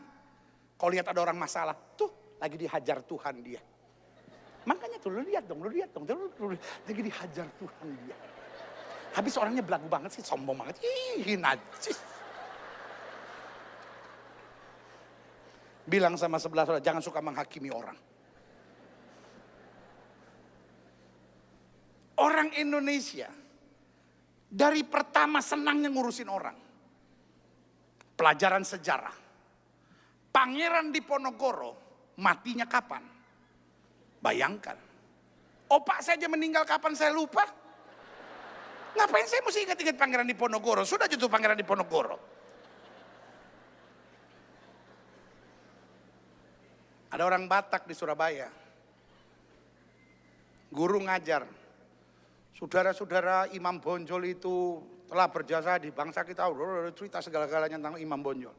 Speaker 1: Kalau lihat ada orang masalah, tuh lagi dihajar Tuhan dia. Makanya tuh lu lihat dong, lagi dihajar Tuhan dia. Habis orangnya belagu banget sih, sombong banget. Ih, najis. Bilang sama sebelah saudara, jangan suka menghakimi orang. Orang Indonesia dari pertama senangnya ngurusin orang. Pelajaran sejarah. Pangeran Diponegoro matinya kapan? Bayangkan. Opak saya aja meninggal kapan saya lupa. Ngapain saya mesti ingat-ingat Pangeran Diponegoro? Sudah jatuh Pangeran Diponegoro. Ada orang Batak di Surabaya. Guru ngajar. Saudara-saudara Imam Bonjol itu telah berjasa di bangsa kita. Cerita segala-galanya tentang Imam Bonjol.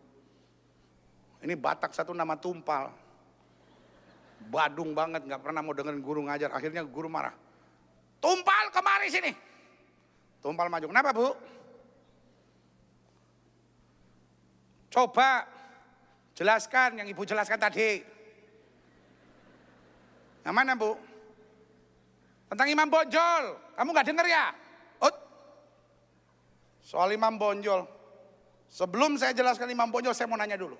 Speaker 1: Ini Batak satu nama Tumpal. Badung banget, gak pernah mau dengerin guru ngajar. Akhirnya guru marah. Tumpal kemari sini. Tumpal maju. Kenapa Bu? Coba jelaskan yang Ibu jelaskan tadi. Yang mana Bu? Tentang Imam Bonjol. Kamu gak denger ya? Soal Imam Bonjol. Sebelum saya jelaskan Imam Bonjol, saya mau nanya dulu.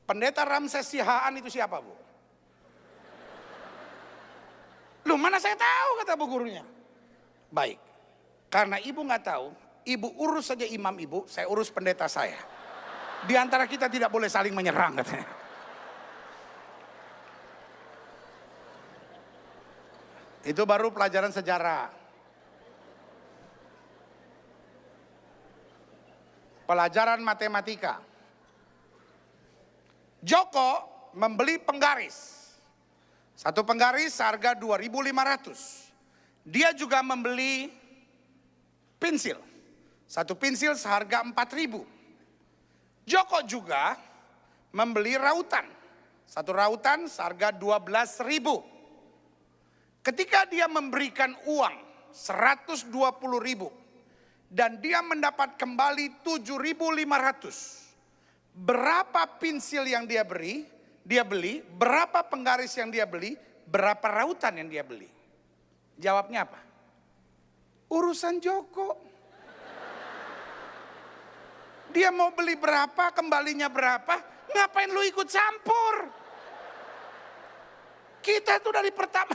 Speaker 1: Pendeta Ramses Sihaan itu siapa Bu? Loh mana saya tahu kata bu gurunya. Baik. Karena ibu gak tahu, ibu urus saja imam ibu, saya urus pendeta saya. Di antara kita tidak boleh saling menyerang katanya. Itu baru pelajaran sejarah. Pelajaran matematika. Joko membeli penggaris. Satu penggaris harga 2.500. Dia juga membeli pensil. Satu pensil seharga 4.000. Joko juga membeli rautan. Satu rautan seharga 12.000. Ketika dia memberikan uang 120.000 dan dia mendapat kembali 7.500. Berapa pensil yang dia beli, berapa penggaris yang dia beli, berapa rautan yang dia beli? Jawabnya apa? Urusan Joko. Dia mau beli berapa, kembalinya berapa, ngapain lu ikut campur? Kita tuh dari pertama.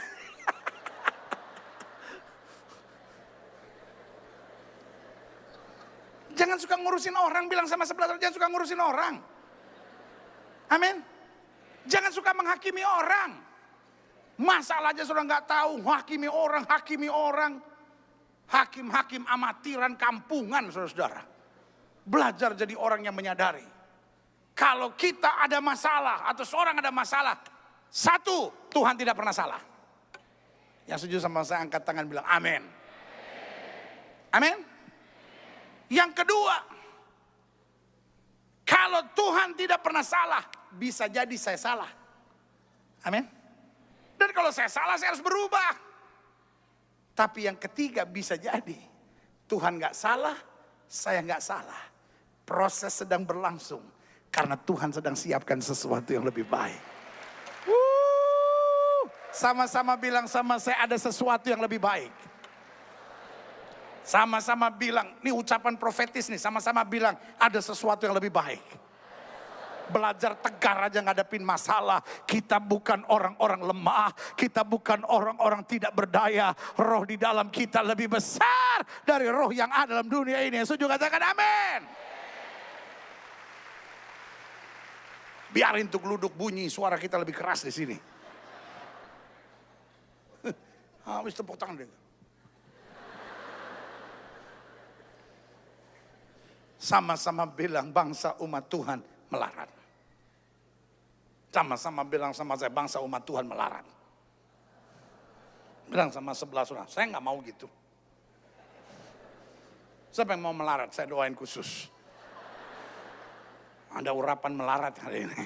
Speaker 1: Jangan suka ngurusin orang, bilang sama sebelah jangan suka ngurusin orang. Amin. Jangan suka menghakimi orang. Masalah aja sudah nggak tahu, hakimi orang. Hakim-hakim amatiran kampungan, saudara-saudara. Belajar jadi orang yang menyadari. Kalau kita ada masalah atau seorang ada masalah, satu, Tuhan tidak pernah salah. Yang setuju sama saya angkat tangan bilang amin. Amin. Yang kedua, kalau Tuhan tidak pernah salah, bisa jadi saya salah. Amin. Dan kalau saya salah, saya harus berubah. Tapi yang ketiga bisa jadi Tuhan gak salah, saya gak salah. Proses sedang berlangsung karena Tuhan sedang siapkan sesuatu yang lebih baik. Sama-sama bilang sama saya, ada sesuatu yang lebih baik. Sama-sama bilang, ini ucapan profetis nih, sama-sama bilang ada sesuatu yang lebih baik. Belajar tegar aja ngadepin masalah. Kita bukan orang-orang lemah. Kita bukan orang-orang tidak berdaya. Roh di dalam kita lebih besar dari roh yang ada dalam dunia ini. Setuju katakan amin. Biarin tuh geluduk bunyi, suara kita lebih keras di sini. Habis tepuk tangan deh. Sama-sama bilang bangsa umat Tuhan melarat. Sama-sama bilang sama saya, bangsa umat Tuhan melarat. Bilang sama sebelah saudara, saya nggak mau gitu. Siapa yang mau melarat? Saya doain khusus. Ada urapan melarat hari ini.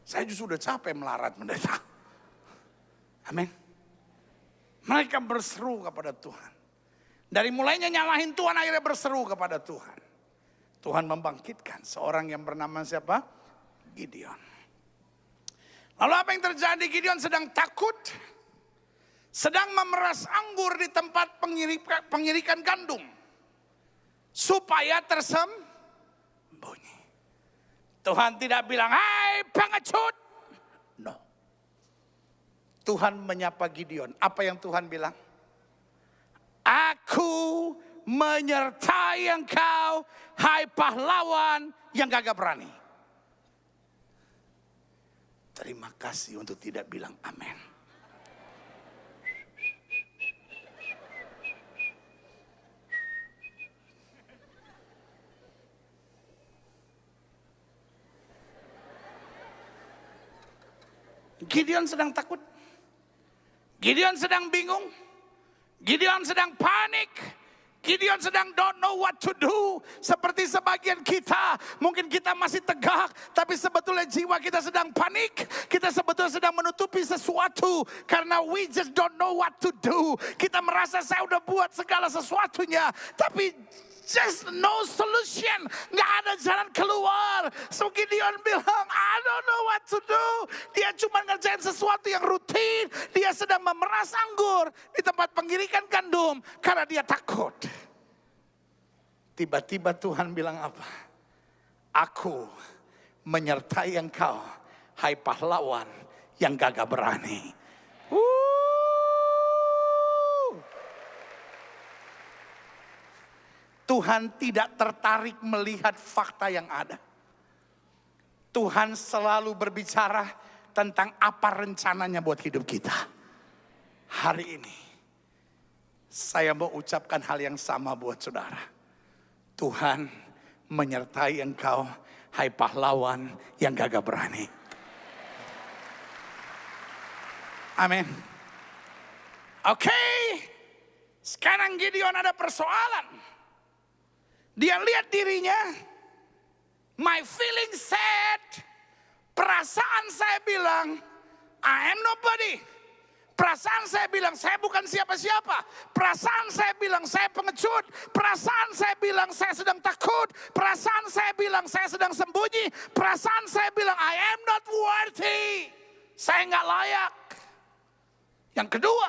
Speaker 1: Saya justru udah capek melarat pendeta. Amin. Mereka berseru kepada Tuhan. Dari mulainya nyalahin Tuhan, akhirnya berseru kepada Tuhan. Tuhan membangkitkan seorang yang bernama siapa? Gideon. Lalu apa yang terjadi? Gideon sedang takut. Sedang memeras anggur di tempat pengirikan gandum. Supaya tersembunyi. Tuhan tidak bilang, hai pengecut. No. Tuhan menyapa Gideon. Apa yang Tuhan bilang? Aku menyertai engkau, hai pahlawan yang gagah berani. Terima kasih untuk tidak bilang amin. Gideon sedang takut. Gideon sedang bingung. Gideon sedang panik. Gideon sedang don't know what to do. Seperti sebagian kita, mungkin kita masih tegak, tapi sebetulnya jiwa kita sedang panik. Kita sebetulnya sedang menutupi sesuatu karena we just don't know what to do. Kita merasa saya udah buat segala sesuatunya, tapi just no solution. Gak ada jalan keluar. So Gideon bilang, I don't know what to do. Dia cuma ngerjain sesuatu yang rutin. Dia sedang memeras anggur di tempat pengirikan gandum karena dia takut. Tiba-tiba Tuhan bilang apa? Aku menyertai engkau, hai pahlawan yang gagah berani. Tuhan tidak tertarik melihat fakta yang ada. Tuhan selalu berbicara tentang apa rencananya buat hidup kita. Hari ini, saya mau ucapkan hal yang sama buat saudara. Tuhan menyertai engkau, hai pahlawan yang gagah berani. Amin. Oke, sekarang Gideon ada persoalan. Dia lihat dirinya, my feeling sad, perasaan saya bilang, I am nobody. Perasaan saya bilang, saya bukan siapa-siapa. Perasaan saya bilang, saya pengecut. Perasaan saya bilang, saya sedang takut. Perasaan saya bilang, saya sedang sembunyi. Perasaan saya bilang, I am not worthy. Saya nggak layak. Yang kedua,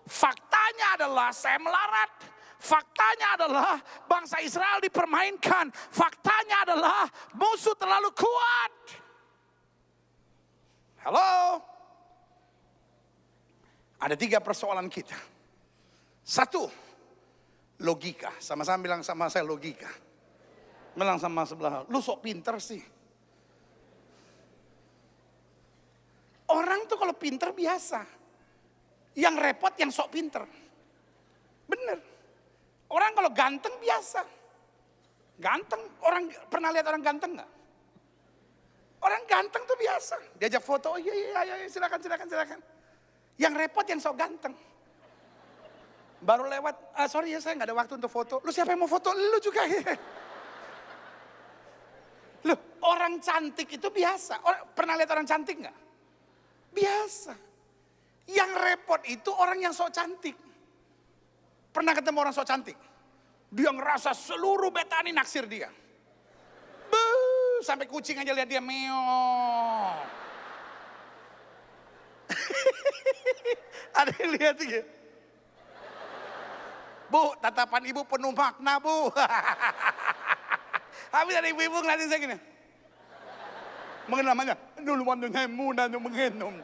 Speaker 1: faktanya adalah saya melarat. Faktanya adalah bangsa Israel dipermainkan. Faktanya adalah musuh terlalu kuat. Halo? Ada 3 persoalan kita. 1, logika. Sama-sama bilang sama saya logika. Bilang sama sebelah, lu sok pinter sih. Orang tuh kalau pinter biasa. Yang repot yang sok pinter. Bener. Orang kalau ganteng biasa. Ganteng, orang pernah lihat orang ganteng nggak? Orang ganteng tuh biasa. Diajak foto, oh iya, silakan. Yang repot yang sok ganteng. Baru lewat, sorry ya saya nggak ada waktu untuk foto. Lu siapa yang mau foto? Lu juga. Lu orang cantik itu biasa. Pernah lihat orang cantik nggak? Biasa. Yang repot itu orang yang sok cantik. Pernah ketemu orang sok cantik? Dia ngerasa seluruh Betani naksir dia. Sampai kucing aja lihat dia meong. Ada yang lihat gitu? Bu, tatapan ibu penuh makna, Bu. Habis ada ibu-ibu ngeliatin saya gini. Mengenal namanya, dulu mengenum.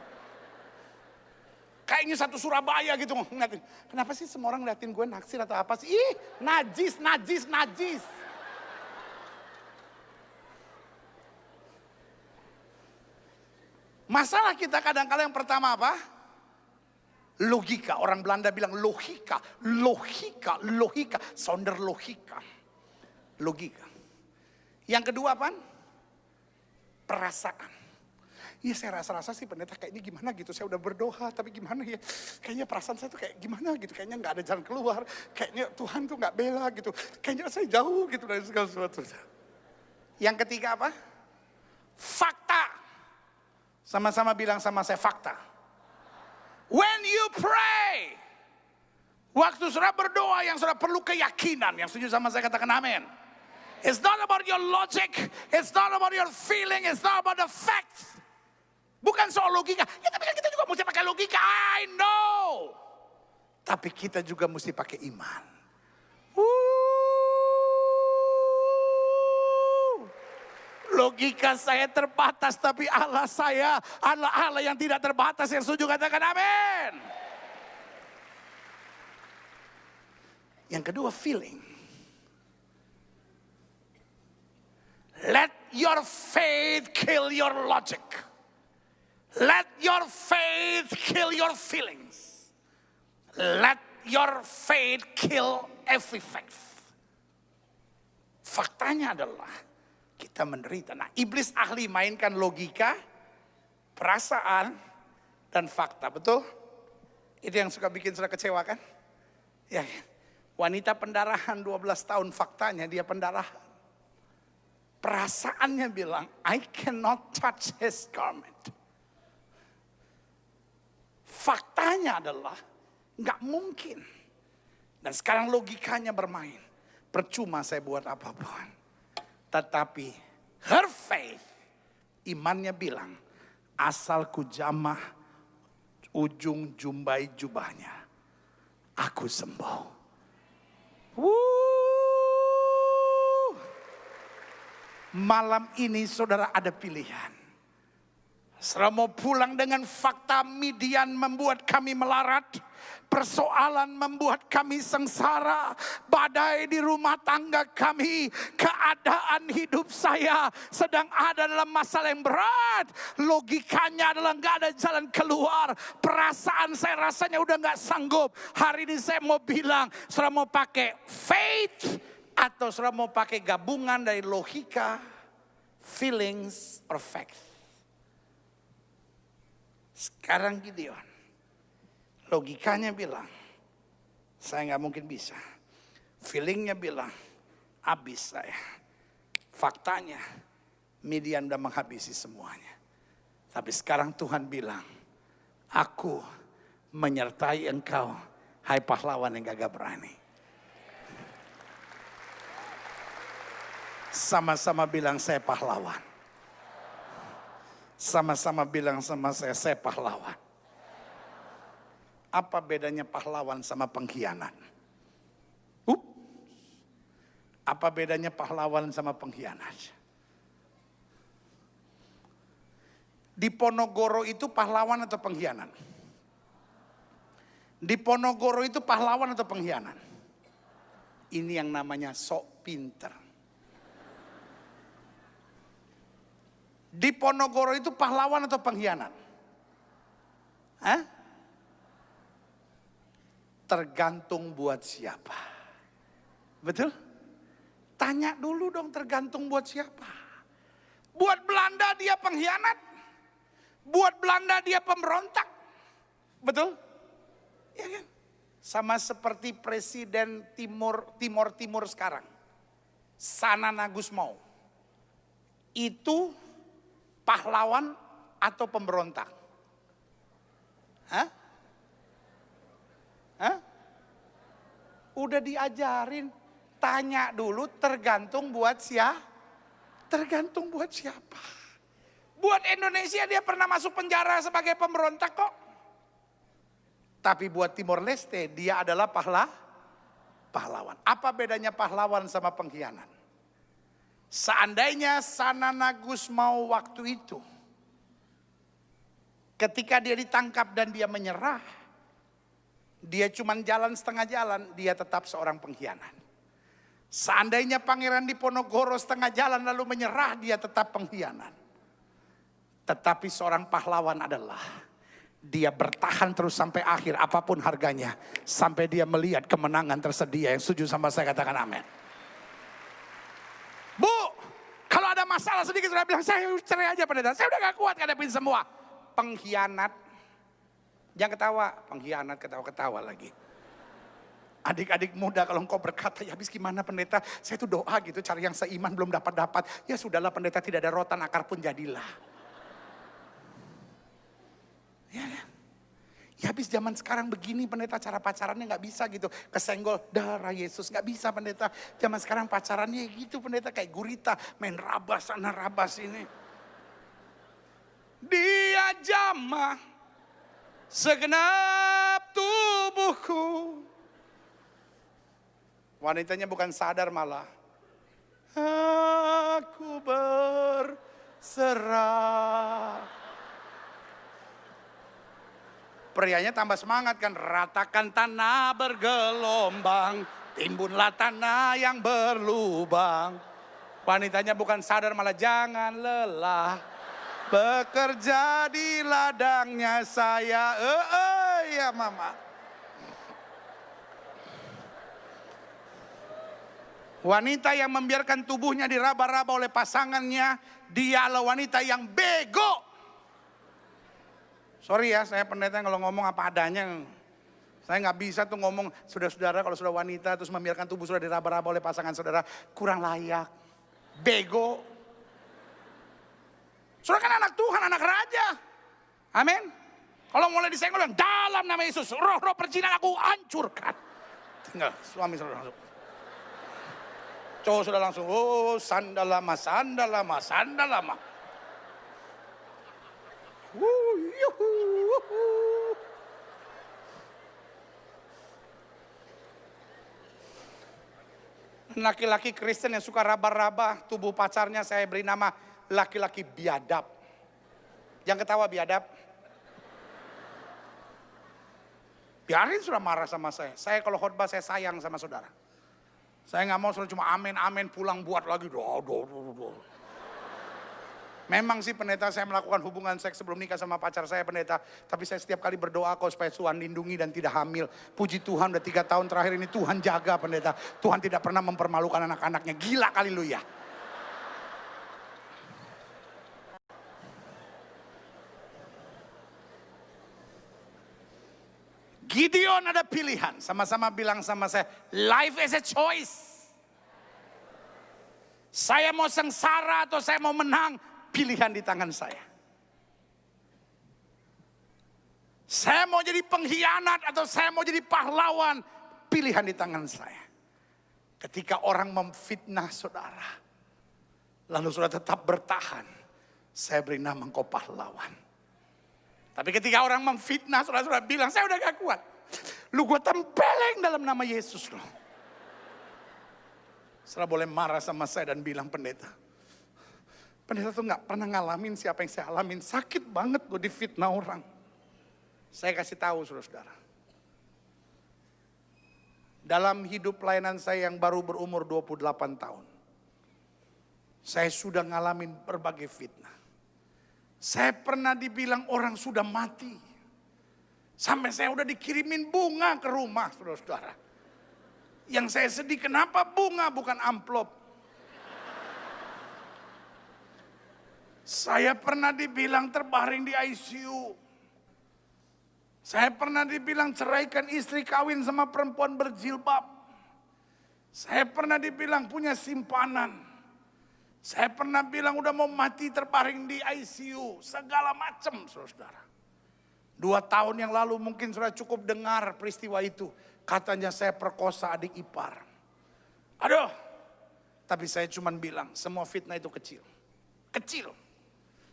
Speaker 1: Kayaknya satu Surabaya gitu ngeliatin. Kenapa sih semua orang ngeliatin gue naksir atau apa sih? Ih, najis. Masalah kita kadang-kadang yang pertama apa? Logika. Orang Belanda bilang logika. Sonder logika. Logika. Yang kedua apa? Perasaan. Iya saya rasa-rasa sih pendeta kayaknya gimana gitu. Saya udah berdoa tapi gimana ya. Kayaknya perasaan saya tuh kayak gimana gitu. Kayaknya gak ada jalan keluar. Kayaknya Tuhan tuh gak bela gitu. Kayaknya saya jauh gitu dari segala sesuatu. Yang ketiga apa? Fakta. Sama-sama bilang sama saya fakta. When you pray. Waktu saudara berdoa yang saudara perlu keyakinan. Yang setuju sama saya katakan amin. It's not about your logic. It's not about your feeling. It's not about the facts. Bukan soal logika. Ya tapi kan kita juga mesti pakai logika. I know. Tapi kita juga mesti pakai iman. Logika saya terbatas. Tapi Allah saya adalah Allah yang tidak terbatas. Yang setuju katakan amin. Yang kedua feeling. Let your faith kill your logic. Let your faith kill your feelings. Let your faith kill every faith. Faktanya adalah kita menderita. Nah, iblis ahli mainkan logika, perasaan, dan fakta. Betul? Itu yang suka bikin saudara kecewa kan? Ya, wanita pendarahan 12 tahun faktanya dia pendarahan. Perasaannya bilang, I cannot touch his garment. Faktanya adalah, gak mungkin. Dan sekarang logikanya bermain. Percuma saya buat apapun. Tetapi, her faith, imannya bilang, asal ku jamah ujung jumbai jubahnya, aku sembuh. Malam ini saudara ada pilihan. Saudara mau pulang dengan fakta Midian membuat kami melarat. Persoalan membuat kami sengsara. Badai di rumah tangga kami. Keadaan hidup saya sedang ada dalam masalah yang berat. Logikanya adalah gak ada jalan keluar. Perasaan saya rasanya udah gak sanggup. Hari ini saya mau bilang, saudara mau pakai faith atau saudara mau pakai gabungan dari logika, feelings, or facts. Sekarang Gideon, logikanya bilang, saya gak mungkin bisa. Feelingnya bilang, habis saya. Faktanya, Midian udah menghabisi semuanya. Tapi sekarang Tuhan bilang, aku menyertai engkau, hai pahlawan yang gagah berani. Sama-sama bilang saya pahlawan. Sama-sama bilang sama saya pahlawan. Apa bedanya pahlawan sama pengkhianat? Apa bedanya pahlawan sama pengkhianat? Di Ponorogo itu pahlawan atau pengkhianat? Di Ponorogo itu pahlawan atau pengkhianat? Ini yang namanya sok pinter. Diponegoro itu pahlawan atau pengkhianat? Hah? Tergantung buat siapa. Betul? Tanya dulu dong, tergantung buat siapa. Buat Belanda dia pengkhianat. Buat Belanda dia pemberontak. Betul? Ya kan? Sama seperti presiden Timur sekarang. Sanana Gusmao. Itu pahlawan atau pemberontak? Hah? Hah? Udah diajarin. Tanya dulu, tergantung buat siapa? Tergantung buat siapa. Buat Indonesia dia pernah masuk penjara sebagai pemberontak kok. Tapi buat Timor Leste dia adalah pahlawan. Apa bedanya pahlawan sama pengkhianat? Seandainya Sanana Gusmao waktu itu, ketika dia ditangkap dan dia menyerah, dia cuma jalan setengah jalan, dia tetap seorang pengkhianat. Seandainya Pangeran Diponegoro setengah jalan lalu menyerah, dia tetap pengkhianat. Tetapi seorang pahlawan adalah dia bertahan terus sampai akhir apapun harganya. Sampai dia melihat kemenangan tersedia. Yang setuju sama saya katakan amin. Bu, kalau ada masalah sedikit sudah bilang, saya cerai aja pendeta. Saya udah gak kuat ngadepin semua. Pengkhianat. Jangan ketawa, pengkhianat ketawa-ketawa lagi. Adik-adik muda kalau engkau berkata, ya habis gimana pendeta? Saya tuh doa gitu, cari yang seiman belum dapat. Ya sudahlah pendeta, tidak ada rotan akar pun jadilah. Ya kan? Ya habis zaman sekarang begini pendeta, cara pacarannya gak bisa gitu. Kesenggol darah Yesus, gak bisa pendeta. Zaman sekarang pacarannya gitu pendeta, kayak gurita. Main rabas sana rabas ini. Dia jamah segenap tubuhku. Wanitanya bukan sadar malah. Aku berserah. Prianya tambah semangat kan. Ratakan tanah bergelombang, timbunlah tanah yang berlubang. Wanitanya bukan sadar malah, jangan lelah bekerja di ladangnya saya. Ya mama. Wanita yang membiarkan tubuhnya diraba-raba oleh pasangannya, dia adalah wanita yang bego. Sorry ya, saya pendeta kalau ngomong apa adanya. Saya nggak bisa tuh ngomong, saudara-saudara kalau sudah wanita terus membiarkan tubuh sudah diraba-raba oleh pasangan saudara, kurang layak, bego. Saudara kan anak Tuhan, anak raja. Amin. Kalau mulai disenggol, dalam nama Yesus, roh-roh perzinahan aku hancurkan. Tinggal suami saudara langsung. Cowok sudah langsung, oh sandal lama. Laki-laki Kristen yang suka raba-raba tubuh pacarnya, saya beri nama laki-laki biadab. Yang ketawa biadab. Biarin sudah marah sama saya. Saya kalau khotbah saya sayang sama saudara. Saya nggak mau sudah cuma amin pulang buat lagi. Memang sih pendeta, saya melakukan hubungan seks sebelum nikah sama pacar saya pendeta. Tapi saya setiap kali berdoa kok supaya Tuhan lindungi dan tidak hamil. Puji Tuhan udah 3 tahun terakhir ini Tuhan jaga pendeta. Tuhan tidak pernah mempermalukan anak-anaknya. Gila kali lu ya. Gideon ada pilihan. Sama-sama bilang sama saya, life is a choice. Saya mau sengsara atau saya mau menang, pilihan di tangan saya. Saya mau jadi pengkhianat atau saya mau jadi pahlawan, pilihan di tangan saya. Ketika orang memfitnah saudara, lalu saudara tetap bertahan, saya beri nama engkau pahlawan. Tapi ketika orang memfitnah, saudara-saudara bilang, saya udah gak kuat. Lu gue tempeleng dalam nama Yesus loh. Saudara boleh marah sama saya dan bilang, pendeta tuh gak pernah ngalamin siapa yang saya alamin. Sakit banget gue difitnah orang. Saya kasih tahu saudara-saudara. Dalam hidup pelayanan saya yang baru berumur 28 tahun. Saya sudah ngalamin berbagai fitnah. Saya pernah dibilang orang sudah mati. Sampai saya udah dikirimin bunga ke rumah, saudara-saudara. Yang saya sedih, kenapa bunga bukan amplop? Saya pernah dibilang terbaring di ICU. Saya pernah dibilang ceraikan istri, kawin sama perempuan berjilbab. Saya pernah dibilang punya simpanan. Saya pernah bilang udah mau mati terbaring di ICU. Segala macam, saudara. 2 tahun yang lalu mungkin sudah cukup dengar peristiwa itu. Katanya saya perkosa adik ipar. Aduh. Tapi saya cuma bilang semua fitnah itu kecil. Kecil.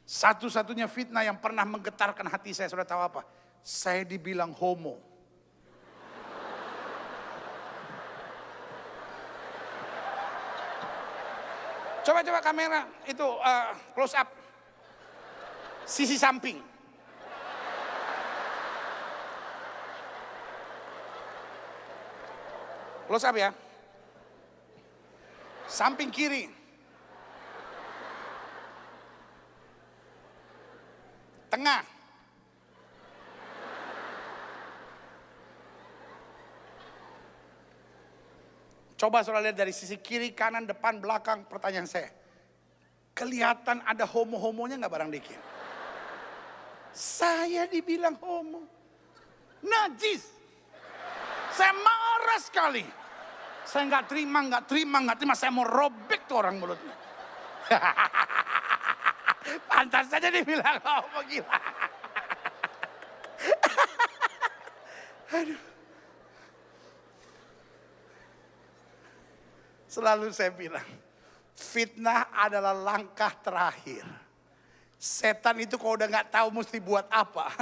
Speaker 1: Satu-satunya fitnah yang pernah menggetarkan hati saya, sudah tahu apa? Saya dibilang homo. Coba kamera itu close up. Sisi samping. Close up ya. Samping kiri. Tengah. Coba saudara lihat dari sisi kiri, kanan, depan, belakang. Pertanyaan saya, kelihatan ada homo-homonya nggak barang dikit? Saya dibilang homo. Najis. Saya marah sekali. Saya nggak terima. Saya mau robek tuh orang mulutnya. Pantas saja dibilang homo, gila. Aduh. Selalu saya bilang, fitnah adalah langkah terakhir. Setan itu kalau udah gak tahu mesti buat apa.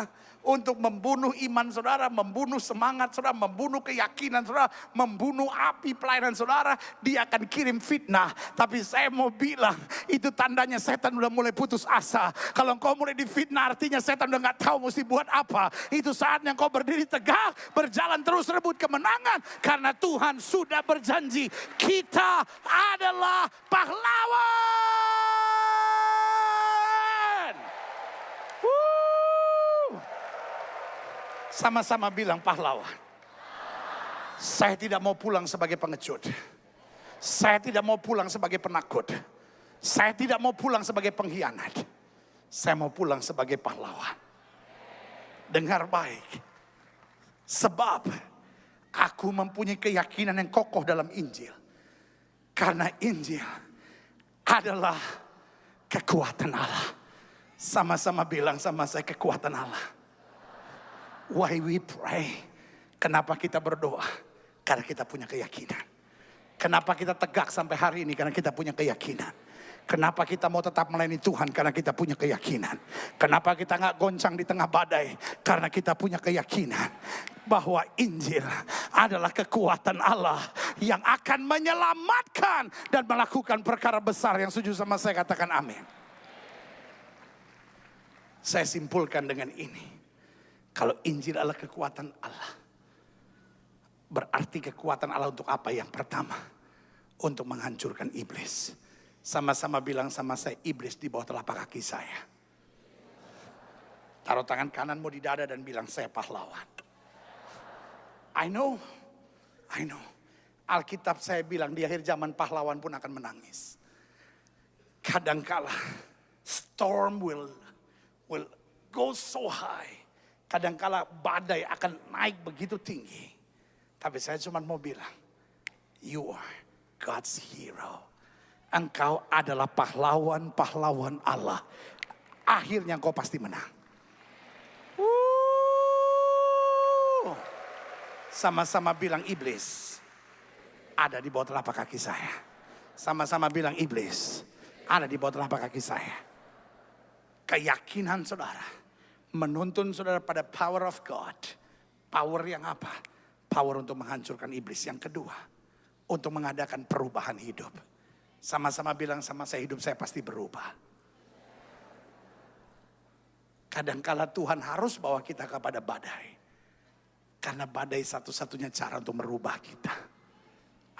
Speaker 1: Untuk membunuh iman saudara, membunuh semangat saudara, membunuh keyakinan saudara, membunuh api pelayanan saudara, dia akan kirim fitnah. Tapi saya mau bilang, itu tandanya setan udah mulai putus asa. Kalau engkau mulai difitnah, artinya setan udah gak tahu mesti buat apa. Itu saatnya engkau berdiri tegak, berjalan terus rebut kemenangan. Karena Tuhan sudah berjanji, kita adalah pahlawan. Sama-sama bilang pahlawan. Saya tidak mau pulang sebagai pengecut. Saya tidak mau pulang sebagai penakut. Saya tidak mau pulang sebagai pengkhianat. Saya mau pulang sebagai pahlawan. Dengar baik. Sebab aku mempunyai keyakinan yang kokoh dalam Injil. Karena Injil adalah kekuatan Allah. Sama-sama bilang sama saya, kekuatan Allah. Why we pray? Kenapa kita berdoa? Karena kita punya keyakinan. Kenapa kita tegak sampai hari ini? Karena kita punya keyakinan. Kenapa kita mau tetap melayani Tuhan? Karena kita punya keyakinan. Kenapa kita gak goncang di tengah badai? Karena kita punya keyakinan bahwa Injil adalah kekuatan Allah yang akan menyelamatkan dan melakukan perkara besar. Yang setuju sama saya katakan amin. Saya simpulkan dengan ini. Kalau Injil adalah kekuatan Allah, berarti kekuatan Allah untuk apa? Yang pertama, untuk menghancurkan iblis. Sama-sama bilang sama saya, iblis di bawah telapak kaki saya. Taruh tangan kananmu di dada dan bilang, saya pahlawan. I know. Alkitab saya bilang di akhir zaman pahlawan pun akan menangis. Kadangkala storm will go so high. Kadangkala badai akan naik begitu tinggi. Tapi saya cuma mau bilang, you are God's hero. Engkau adalah pahlawan Allah. Akhirnya engkau pasti menang. Sama-sama bilang, iblis ada di bawah telapak kaki saya. Sama-sama bilang, iblis ada di bawah telapak kaki saya. Keyakinan saudara menuntun saudara pada power of God. Power yang apa? Power untuk menghancurkan iblis. Yang kedua, untuk mengadakan perubahan hidup. Sama-sama bilang sama saya, hidup saya pasti berubah. Kadangkala Tuhan harus bawa kita kepada badai. Karena badai satu-satunya cara untuk merubah kita.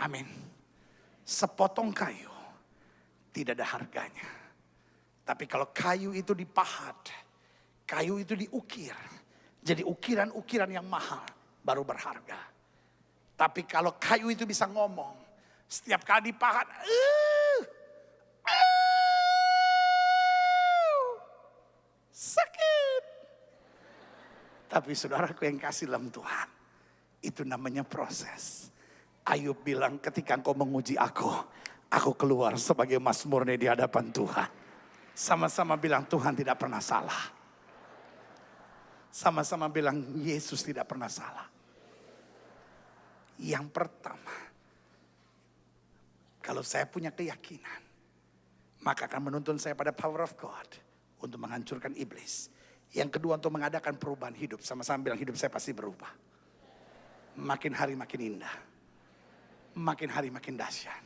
Speaker 1: Amin. Sepotong kayu tidak ada harganya. Tapi kalau kayu itu dipahat, kayu itu diukir, jadi ukiran-ukiran yang mahal baru berharga. Tapi kalau kayu itu bisa ngomong, setiap kali dipahat, sakit. Tapi saudaraku yang kasih dalam Tuhan, itu namanya proses. Ayub bilang, ketika engkau menguji aku keluar sebagai emas murni di hadapan Tuhan. Sama-sama bilang, Tuhan tidak pernah salah. Sama-sama bilang, Yesus tidak pernah salah. Yang pertama, kalau saya punya keyakinan, maka akan menuntun saya pada power of God untuk menghancurkan iblis. Yang kedua, untuk mengadakan perubahan hidup. Sama-sama bilang, hidup saya pasti berubah. Makin hari makin indah. Makin hari makin dahsyat.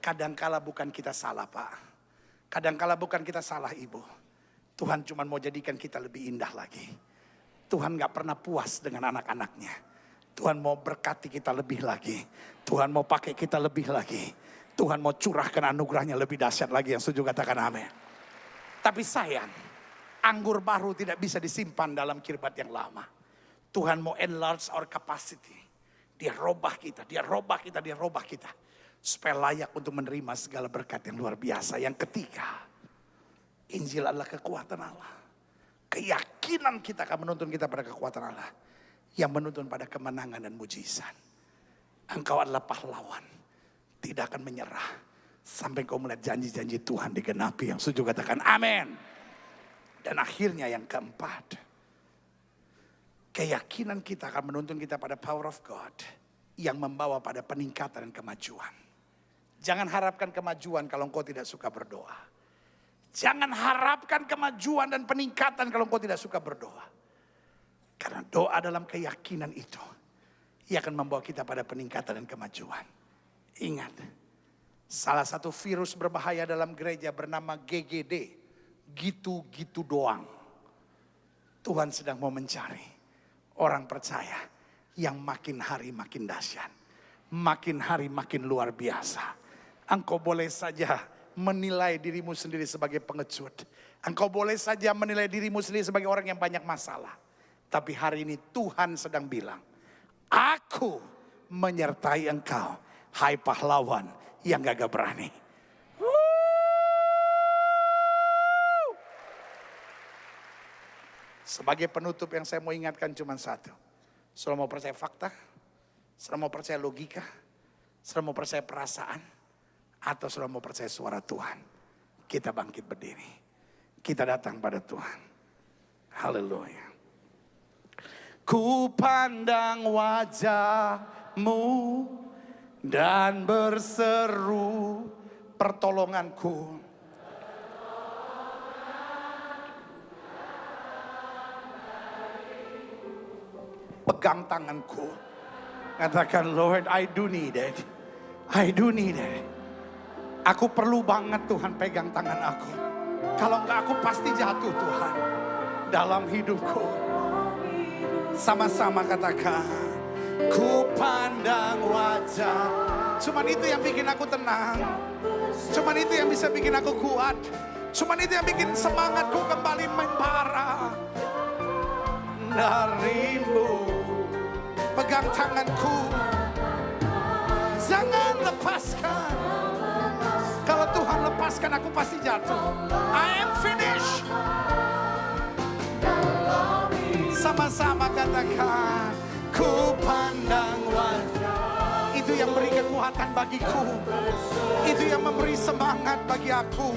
Speaker 1: Kadangkala bukan kita salah, Pak. Kadangkala bukan kita salah, Ibu. Tuhan cuma mau jadikan kita lebih indah lagi. Tuhan gak pernah puas dengan anak-anaknya. Tuhan mau berkati kita lebih lagi. Tuhan mau pakai kita lebih lagi. Tuhan mau curahkan anugerahnya lebih dahsyat lagi. Yang setuju katakan amin. Tapi sayang, anggur baru tidak bisa disimpan dalam kirbat yang lama. Tuhan mau enlarge our capacity. Dia robah kita, dia robah kita, dia robah kita. Supaya layak untuk menerima segala berkat yang luar biasa. Yang ketiga, Injil adalah kekuatan Allah. Keyakinan kita akan menuntun kita pada kekuatan Allah. Yang menuntun pada kemenangan dan mujizat. Engkau adalah pahlawan. Tidak akan menyerah. Sampai kau melihat janji-janji Tuhan digenapi. Yang setuju katakan amin. Dan akhirnya yang keempat. Keyakinan kita akan menuntun kita pada power of God. Yang membawa pada peningkatan dan kemajuan. Jangan harapkan kemajuan kalau engkau tidak suka berdoa. Jangan harapkan kemajuan dan peningkatan kalau engkau tidak suka berdoa. Karena doa dalam keyakinan itu, ia akan membawa kita pada peningkatan dan kemajuan. Ingat, salah satu virus berbahaya dalam gereja bernama GGD. Gitu-gitu doang. Tuhan sedang mau mencari orang percaya yang makin hari makin dahsyat. Makin hari makin luar biasa. Engkau boleh saja menilai dirimu sendiri sebagai pengecut. Engkau boleh saja menilai dirimu sendiri sebagai orang yang banyak masalah. Tapi hari ini Tuhan sedang bilang, aku menyertai engkau, hai pahlawan yang gagah berani. Sebagai penutup yang saya mau ingatkan cuma satu. Saudara mau percaya fakta? Saudara mau percaya logika? Saudara mau percaya perasaan? Atau saudara mau percaya suara Tuhan? Kita bangkit berdiri. Kita datang pada Tuhan. Haleluya. Ku pandang wajah-Mu dan berseru pertolonganku. Pegang tanganku. Katakan, Lord, I do need it. I do need it. Aku perlu banget Tuhan pegang tangan aku. Kalau enggak aku pasti jatuh Tuhan. Dalam hidupku. Sama-sama katakan. Ku pandang wajah. Cuman itu yang bikin aku tenang. Cuman itu yang bisa bikin aku kuat. Cuman itu yang bikin semangatku kembali membara. Darimu. Pegang tanganku. Jangan lepaskan. Kalau Tuhan lepaskan aku pasti jatuh. I am finished. Sama-sama katakan. Ku pandang wajah. Itu yang beri kekuatan bagiku. Itu yang memberi semangat bagi aku.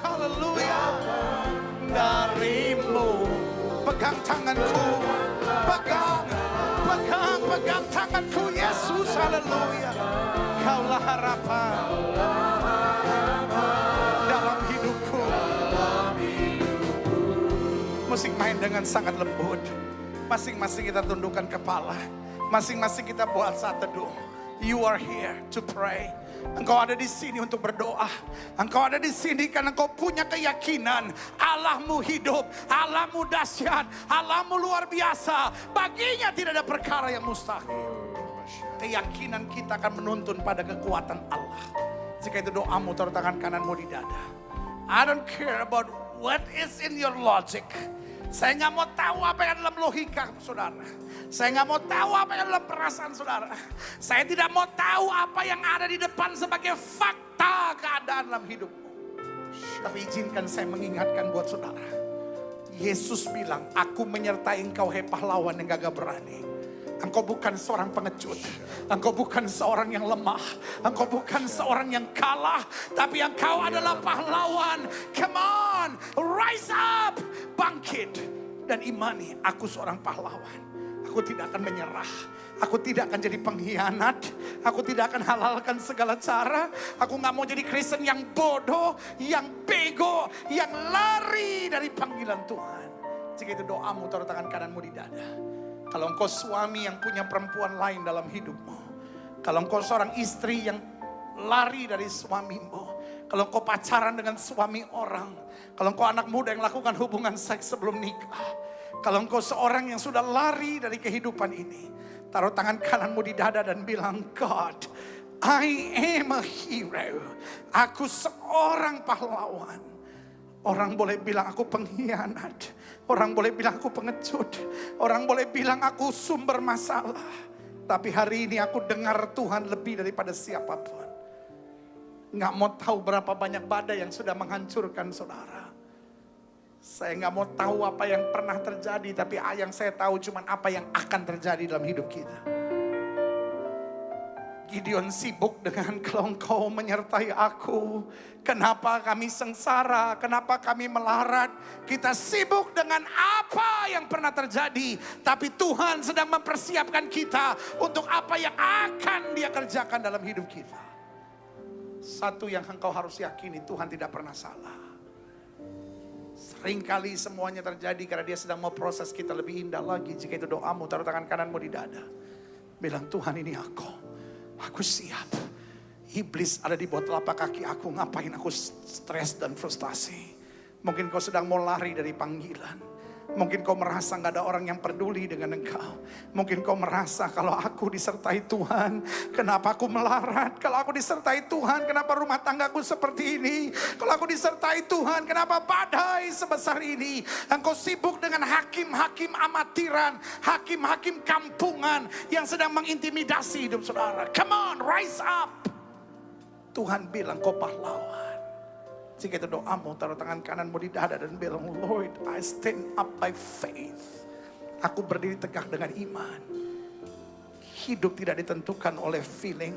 Speaker 1: Haleluya. Darimu. Pegang tanganku. Pegang tanganku Yesus, haleluya. Kaulah harapan dalam hidupku. Musik main dengan sangat lembut. Masing-masing kita tundukkan kepala. Masing-masing kita buat saat teduh. You are here to pray. Engkau ada di sini untuk berdoa. Engkau ada di sini karena engkau punya keyakinan Allahmu hidup, Allahmu dahsyat, Allahmu luar biasa. Baginya tidak ada perkara yang mustahil. Keyakinan kita akan menuntun pada kekuatan Allah. Jika itu doamu, taruh tangan kananmu di dada. I don't care about what is in your logic. Saya nggak mau tahu apa yang dalam logika saudara. Saya nggak mau tahu apa yang dalam perasaan saudara. Saya tidak mau tahu apa yang ada di depan sebagai fakta keadaan dalam hidupmu. Tapi izinkan saya mengingatkan buat saudara. Yesus bilang, aku menyertai engkau hai pahlawan yang gagah berani. Engkau bukan seorang pengecut. Engkau bukan seorang yang lemah. Engkau bukan seorang yang kalah. Tapi engkau adalah pahlawan. Come on, rise up. Bangkit dan imani, aku seorang pahlawan. Aku tidak akan menyerah. Aku tidak akan jadi pengkhianat. Aku tidak akan halalkan segala cara. Aku gak mau jadi Kristen yang bodoh, yang bego, yang lari dari panggilan Tuhan. Jika itu doamu, taruh tangan kananmu di dada. Kalau engkau suami yang punya perempuan lain dalam hidupmu. Kalau engkau seorang istri yang lari dari suamimu. Kalau engkau pacaran dengan suami orang. Kalau engkau anak muda yang lakukan hubungan seks sebelum nikah. Kalau engkau seorang yang sudah lari dari kehidupan ini. Taruh tangan kananmu di dada dan bilang, God, I am a hero. Aku seorang pahlawan. Orang boleh bilang aku pengkhianat. Orang boleh bilang aku pengecut. Orang boleh bilang aku sumber masalah. Tapi hari ini aku dengar Tuhan lebih daripada siapapun. Nggak mau tahu berapa banyak badai yang sudah menghancurkan saudara. Saya nggak mau tahu apa yang pernah terjadi. Tapi yang saya tahu cuma apa yang akan terjadi dalam hidup kita. Gideon sibuk dengan kalau engkau menyertai aku. Kenapa kami sengsara? Kenapa kami melarat? Kita sibuk dengan apa yang pernah terjadi. Tapi Tuhan sedang mempersiapkan kita untuk apa yang akan Dia kerjakan dalam hidup kita. Satu yang engkau harus yakini, Tuhan tidak pernah salah. Seringkali semuanya terjadi karena Dia sedang mau proses kita lebih indah lagi. Jika itu doamu, taruh tangan kananmu di dada. Bilang, Tuhan ini aku siap. Iblis ada di bawah telapak kaki aku. Ngapain aku stres dan frustasi? Mungkin kau sedang mau lari dari panggilan. Mungkin kau merasa gak ada orang yang peduli dengan engkau. Mungkin kau merasa kalau aku disertai Tuhan, kenapa aku melarat? Kalau aku disertai Tuhan, kenapa rumah tanggaku seperti ini? Kalau aku disertai Tuhan, kenapa badai sebesar ini? Engkau sibuk dengan hakim-hakim amatiran, hakim-hakim kampungan yang sedang mengintimidasi hidup saudara. Come on, rise up. Tuhan bilang kau pahlawan. Jika itu doamu, taruh tangan kananmu di dada dan bilang, Lord, I stand up by faith. Aku berdiri tegak dengan iman. Hidup tidak ditentukan oleh feeling.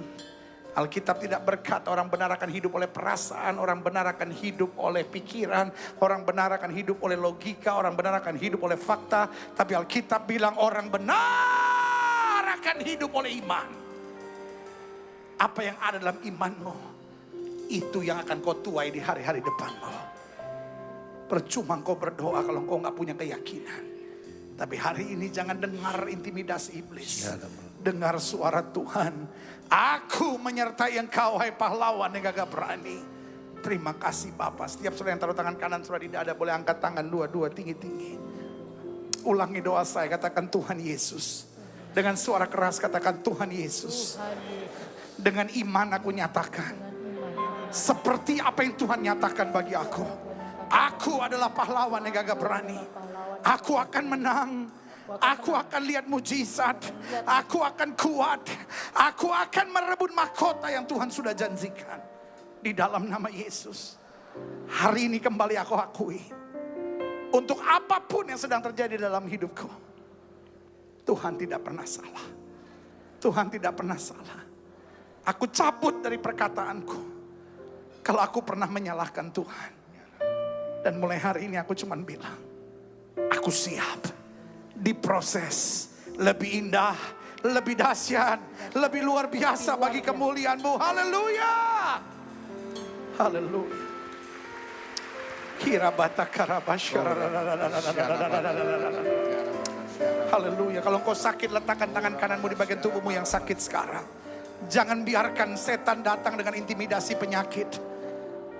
Speaker 1: Alkitab tidak berkata orang benar akan hidup oleh perasaan. Orang benar akan hidup oleh pikiran. Orang benar akan hidup oleh logika. Orang benar akan hidup oleh fakta. Tapi Alkitab bilang orang benar akan hidup oleh iman. Apa yang ada dalam imanmu, itu yang akan kau tuai di hari-hari depanmu. Percuma kau berdoa kalau kau gak punya keyakinan. Tapi hari ini jangan dengar intimidasi iblis. Dengar suara Tuhan. Aku menyertai engkau hai pahlawan yang gagah berani. Terima kasih Bapa. Setiap saudara yang taruh tangan kanan saudara di dada, boleh angkat tangan dua-dua tinggi-tinggi. Ulangi doa saya, katakan Tuhan Yesus. Dengan suara keras katakan Tuhan Yesus. Dengan iman aku nyatakan. Seperti apa yang Tuhan nyatakan bagi aku. Aku adalah pahlawan yang gagah berani. Aku akan menang. Aku akan lihat mujizat. Aku akan kuat. Aku akan merebut mahkota yang Tuhan sudah janjikan. Di dalam nama Yesus. Hari ini kembali aku akui. Untuk apapun yang sedang terjadi dalam hidupku. Tuhan tidak pernah salah. Tuhan tidak pernah salah. Aku cabut dari perkataanku. Kalau aku pernah menyalahkan Tuhan. Dan mulai hari ini aku cuma bilang. Aku siap. Diproses. Lebih indah. Lebih dahsyat. Lebih luar biasa bagi kemuliaan-Mu. Haleluya. Haleluya. Kira bata karabasyara. Haleluya. Kalau engkau sakit, letakkan tangan kananmu di bagian tubuhmu yang sakit sekarang. Jangan biarkan setan datang dengan intimidasi penyakit.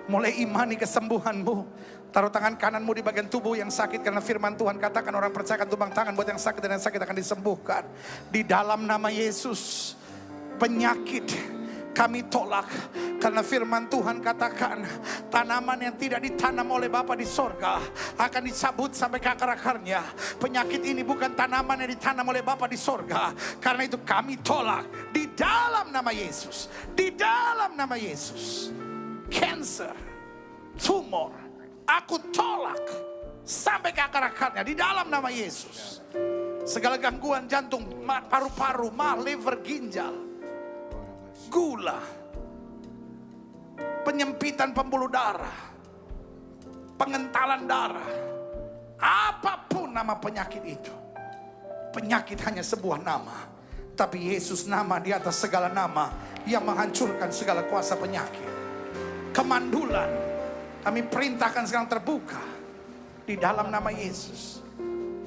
Speaker 1: Mulai imani kesembuhanmu. Taruh tangan kananmu di bagian tubuh yang sakit. Karena firman Tuhan katakan orang percayakan tumbang tangan buat yang sakit. Dan yang sakit akan disembuhkan. Di dalam nama Yesus. Penyakit, Kami tolak, karena firman Tuhan katakan tanaman yang tidak ditanam oleh Bapa di sorga akan dicabut sampai ke akar-akarnya. Penyakit ini bukan tanaman yang ditanam oleh Bapa di sorga. Karena itu kami tolak di dalam nama Yesus. Di dalam nama Yesus. Cancer, tumor, aku tolak sampai ke akar-akarnya di dalam nama Yesus. Segala gangguan jantung, paru-paru, liver, ginjal, gula, penyempitan pembuluh darah, pengentalan darah, apapun nama penyakit itu. Penyakit hanya sebuah nama, tapi Yesus nama di atas segala nama yang menghancurkan segala kuasa penyakit. Kemandulan, kami perintahkan sekarang terbuka di dalam nama Yesus.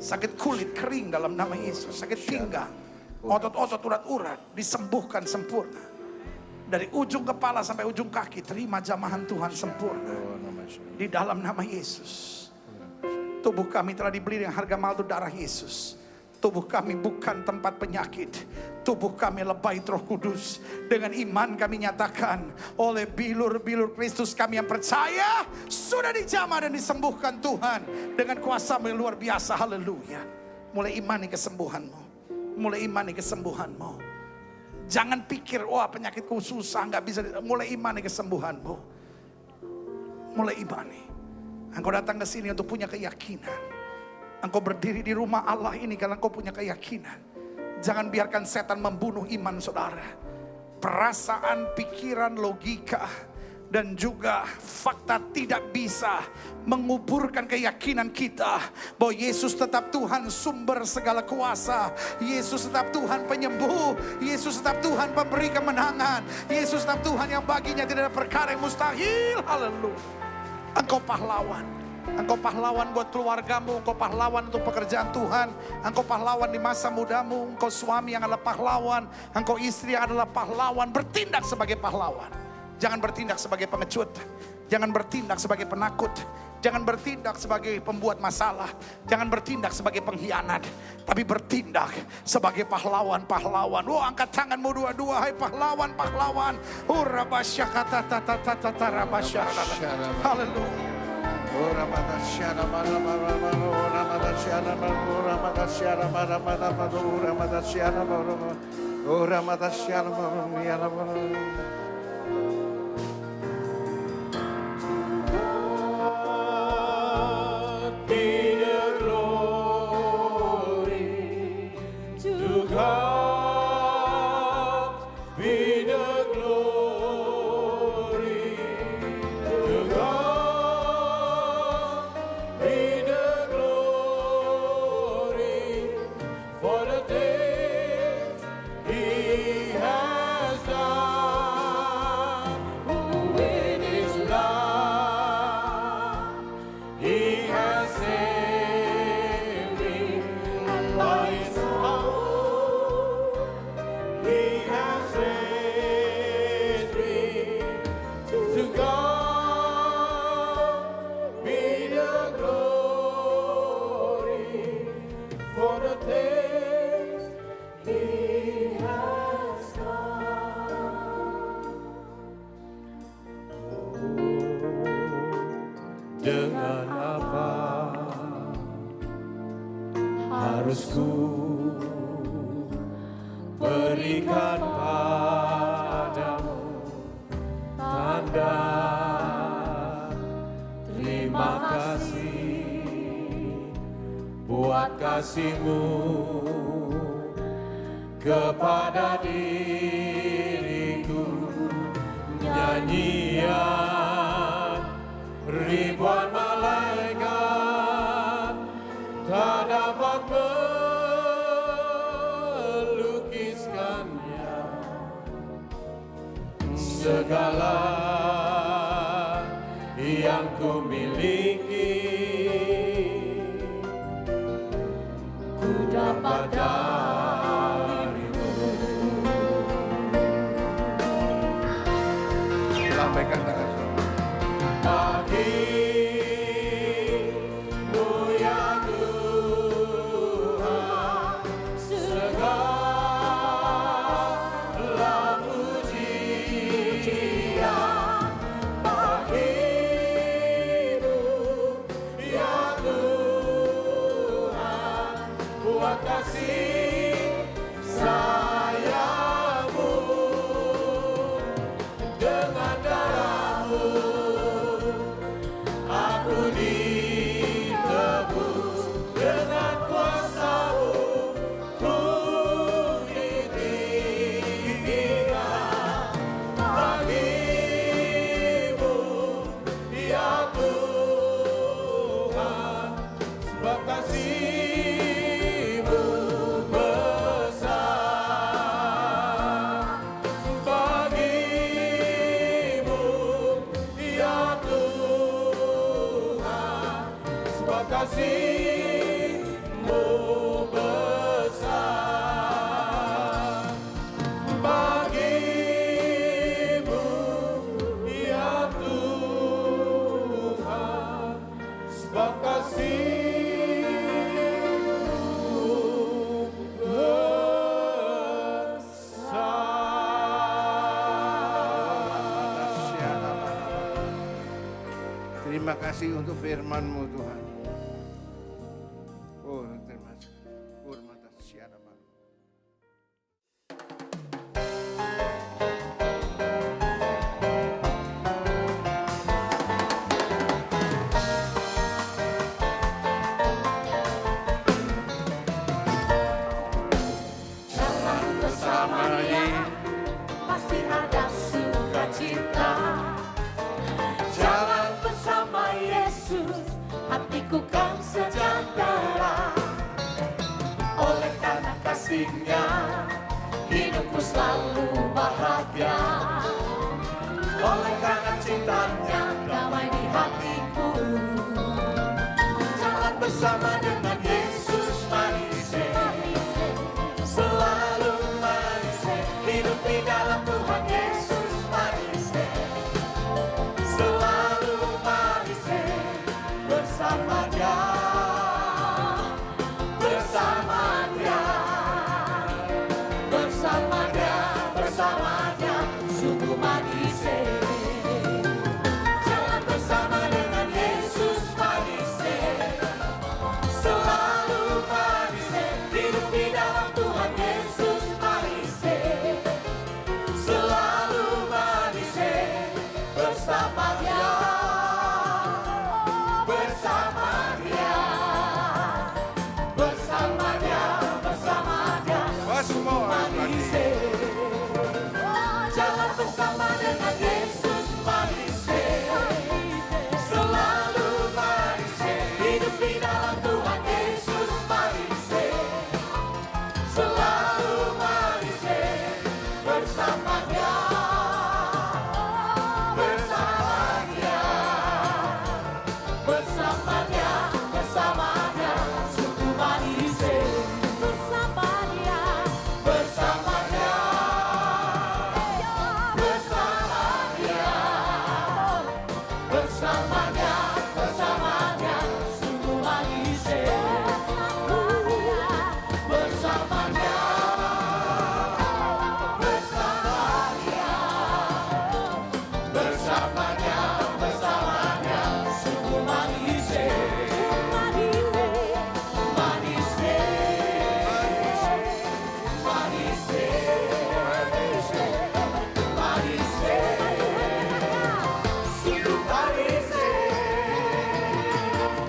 Speaker 1: Sakit kulit kering dalam nama Yesus. Sakit pinggang, otot-otot, urat-urat disembuhkan sempurna. Dari ujung kepala sampai ujung kaki, terima jamahan Tuhan sempurna. Di dalam nama Yesus. Tubuh kami telah dibeli dengan harga mahal itu darah Yesus. Tubuh kami bukan tempat penyakit. Tubuh kami lebait Roh Kudus. Dengan iman kami nyatakan, oleh bilur-bilur Kristus kami yang percaya, sudah dijamah dan disembuhkan Tuhan dengan kuasa yang luar biasa. Haleluya. Mulai imani kesembuhanmu. Mulai imani kesembuhanmu. Jangan pikir, wah penyakitku susah, gak bisa. Mulai imani kesembuhanmu. Mulai imani. Engkau datang ke sini untuk punya keyakinan. Engkau berdiri di rumah Allah ini karena engkau punya keyakinan. Jangan biarkan setan membunuh iman saudara. Perasaan, pikiran, logika, dan juga fakta tidak bisa menguburkan keyakinan kita bahwa Yesus tetap Tuhan sumber segala kuasa. Yesus tetap Tuhan penyembuh. Yesus tetap Tuhan pemberi kemenangan. Yesus tetap Tuhan yang baginya tidak ada perkara yang mustahil. Haleluya. Engkau pahlawan. Engkau pahlawan buat keluargamu. Engkau pahlawan untuk pekerjaan Tuhan. Engkau pahlawan di masa mudamu. Engkau suami yang adalah pahlawan. Engkau istri yang adalah pahlawan. Bertindak sebagai pahlawan. Jangan bertindak sebagai pengecut. Jangan bertindak sebagai penakut. Jangan bertindak sebagai pembuat masalah. Jangan bertindak sebagai pengkhianat. Tapi bertindak sebagai pahlawan-pahlawan. Oh, angkat tanganmu dua-dua. Hai pahlawan-pahlawan. Haleluya.
Speaker 3: Dengan apa harus ku berikan padamu tanda terima kasih buat kasih-Mu kepada diriku. Nyanyian ribuan malaikat tak dapat melukiskannya. Segala yang ku miliki ku dapat darimu.
Speaker 1: Lambaikan tangan.
Speaker 3: Bagimu ya Tuhan segala puji ditebus dengan kuasa-Mu, ku ditinggikan bagi-Mu, ya Tuhan, sebab kasih-Mu besar. Bagi-Mu, ya Tuhan, sebab kasih-Mu besar. Bagi-Mu, ya Tuhan, sebab kasih-Mu besar.
Speaker 2: Terima kasih untuk firman-Mu Tuhan. Oh, terima kasih. Hormat siapa?
Speaker 3: Jalan bersamanya pasti ada sukacita. Jalan bersama Yesus, hatiku kan sejahtera. Oleh karena kasih-Nya, hidupku selalu bahagia. Oleh karena cintanya, damai di hatiku. Jalan bersama dengan Yesus, mari selalu mari hidup di dalam Tuhan Yesus, mari selalu mari bersama Dia, bersama Dia, bersama Dia, bersama Dia, sungguh manis. Jalan bersama dengan Yesus, manis. Selalu manis, hidup di dalam Tuhan Yesus, manis. Selalu manis, bersama Dia, bersama Dia, bersama Dia, bersama Dia,
Speaker 2: Semua
Speaker 3: manis. Jalan bersama dengan Yesus, manis. Selalu manis, hidup di dalam Tuhan Yesus, manis. Selalu manis, bersama Dia, bersama Dia, bersama Dia, bersama Dia, sungguh manis. Bersama Dia, bersama Dia, bersama Dia, bersama Dia, bersama Dia, sungguh manis. Bersama Dia, bersama Dia, bersama Dia, bersama Dia, sungguh manis. Manis, manis, manis, manis, sungguh manis.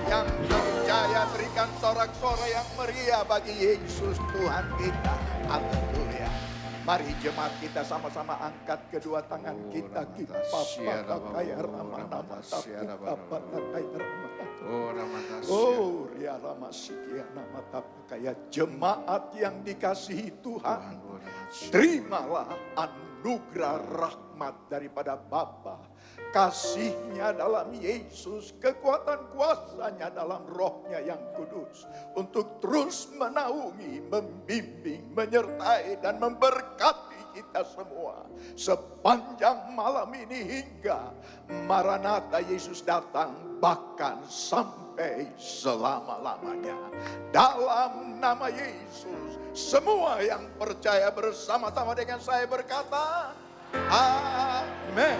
Speaker 1: Yang berjaya berikan sorak-sorai yang meriah bagi Yesus Tuhan kita. Haleluya. Mari jemaat kita sama-sama angkat kedua tangan kita. Kita kaya ramana mata kaya ramana. Oh, ria rama sikiana mata kaya jemaat yang dikasihi Tuhan. Terimalah anugerah rahmat daripada Bapa, kasih-Nya dalam Yesus, kekuatan kuasa-Nya dalam Roh-Nya yang kudus, untuk terus menaungi, membimbing, menyertai dan memberkati kita semua sepanjang malam ini hingga Maranatha Yesus datang, bahkan sampai selama-lamanya. Dalam nama Yesus, semua yang percaya bersama-sama dengan saya berkata, Amin.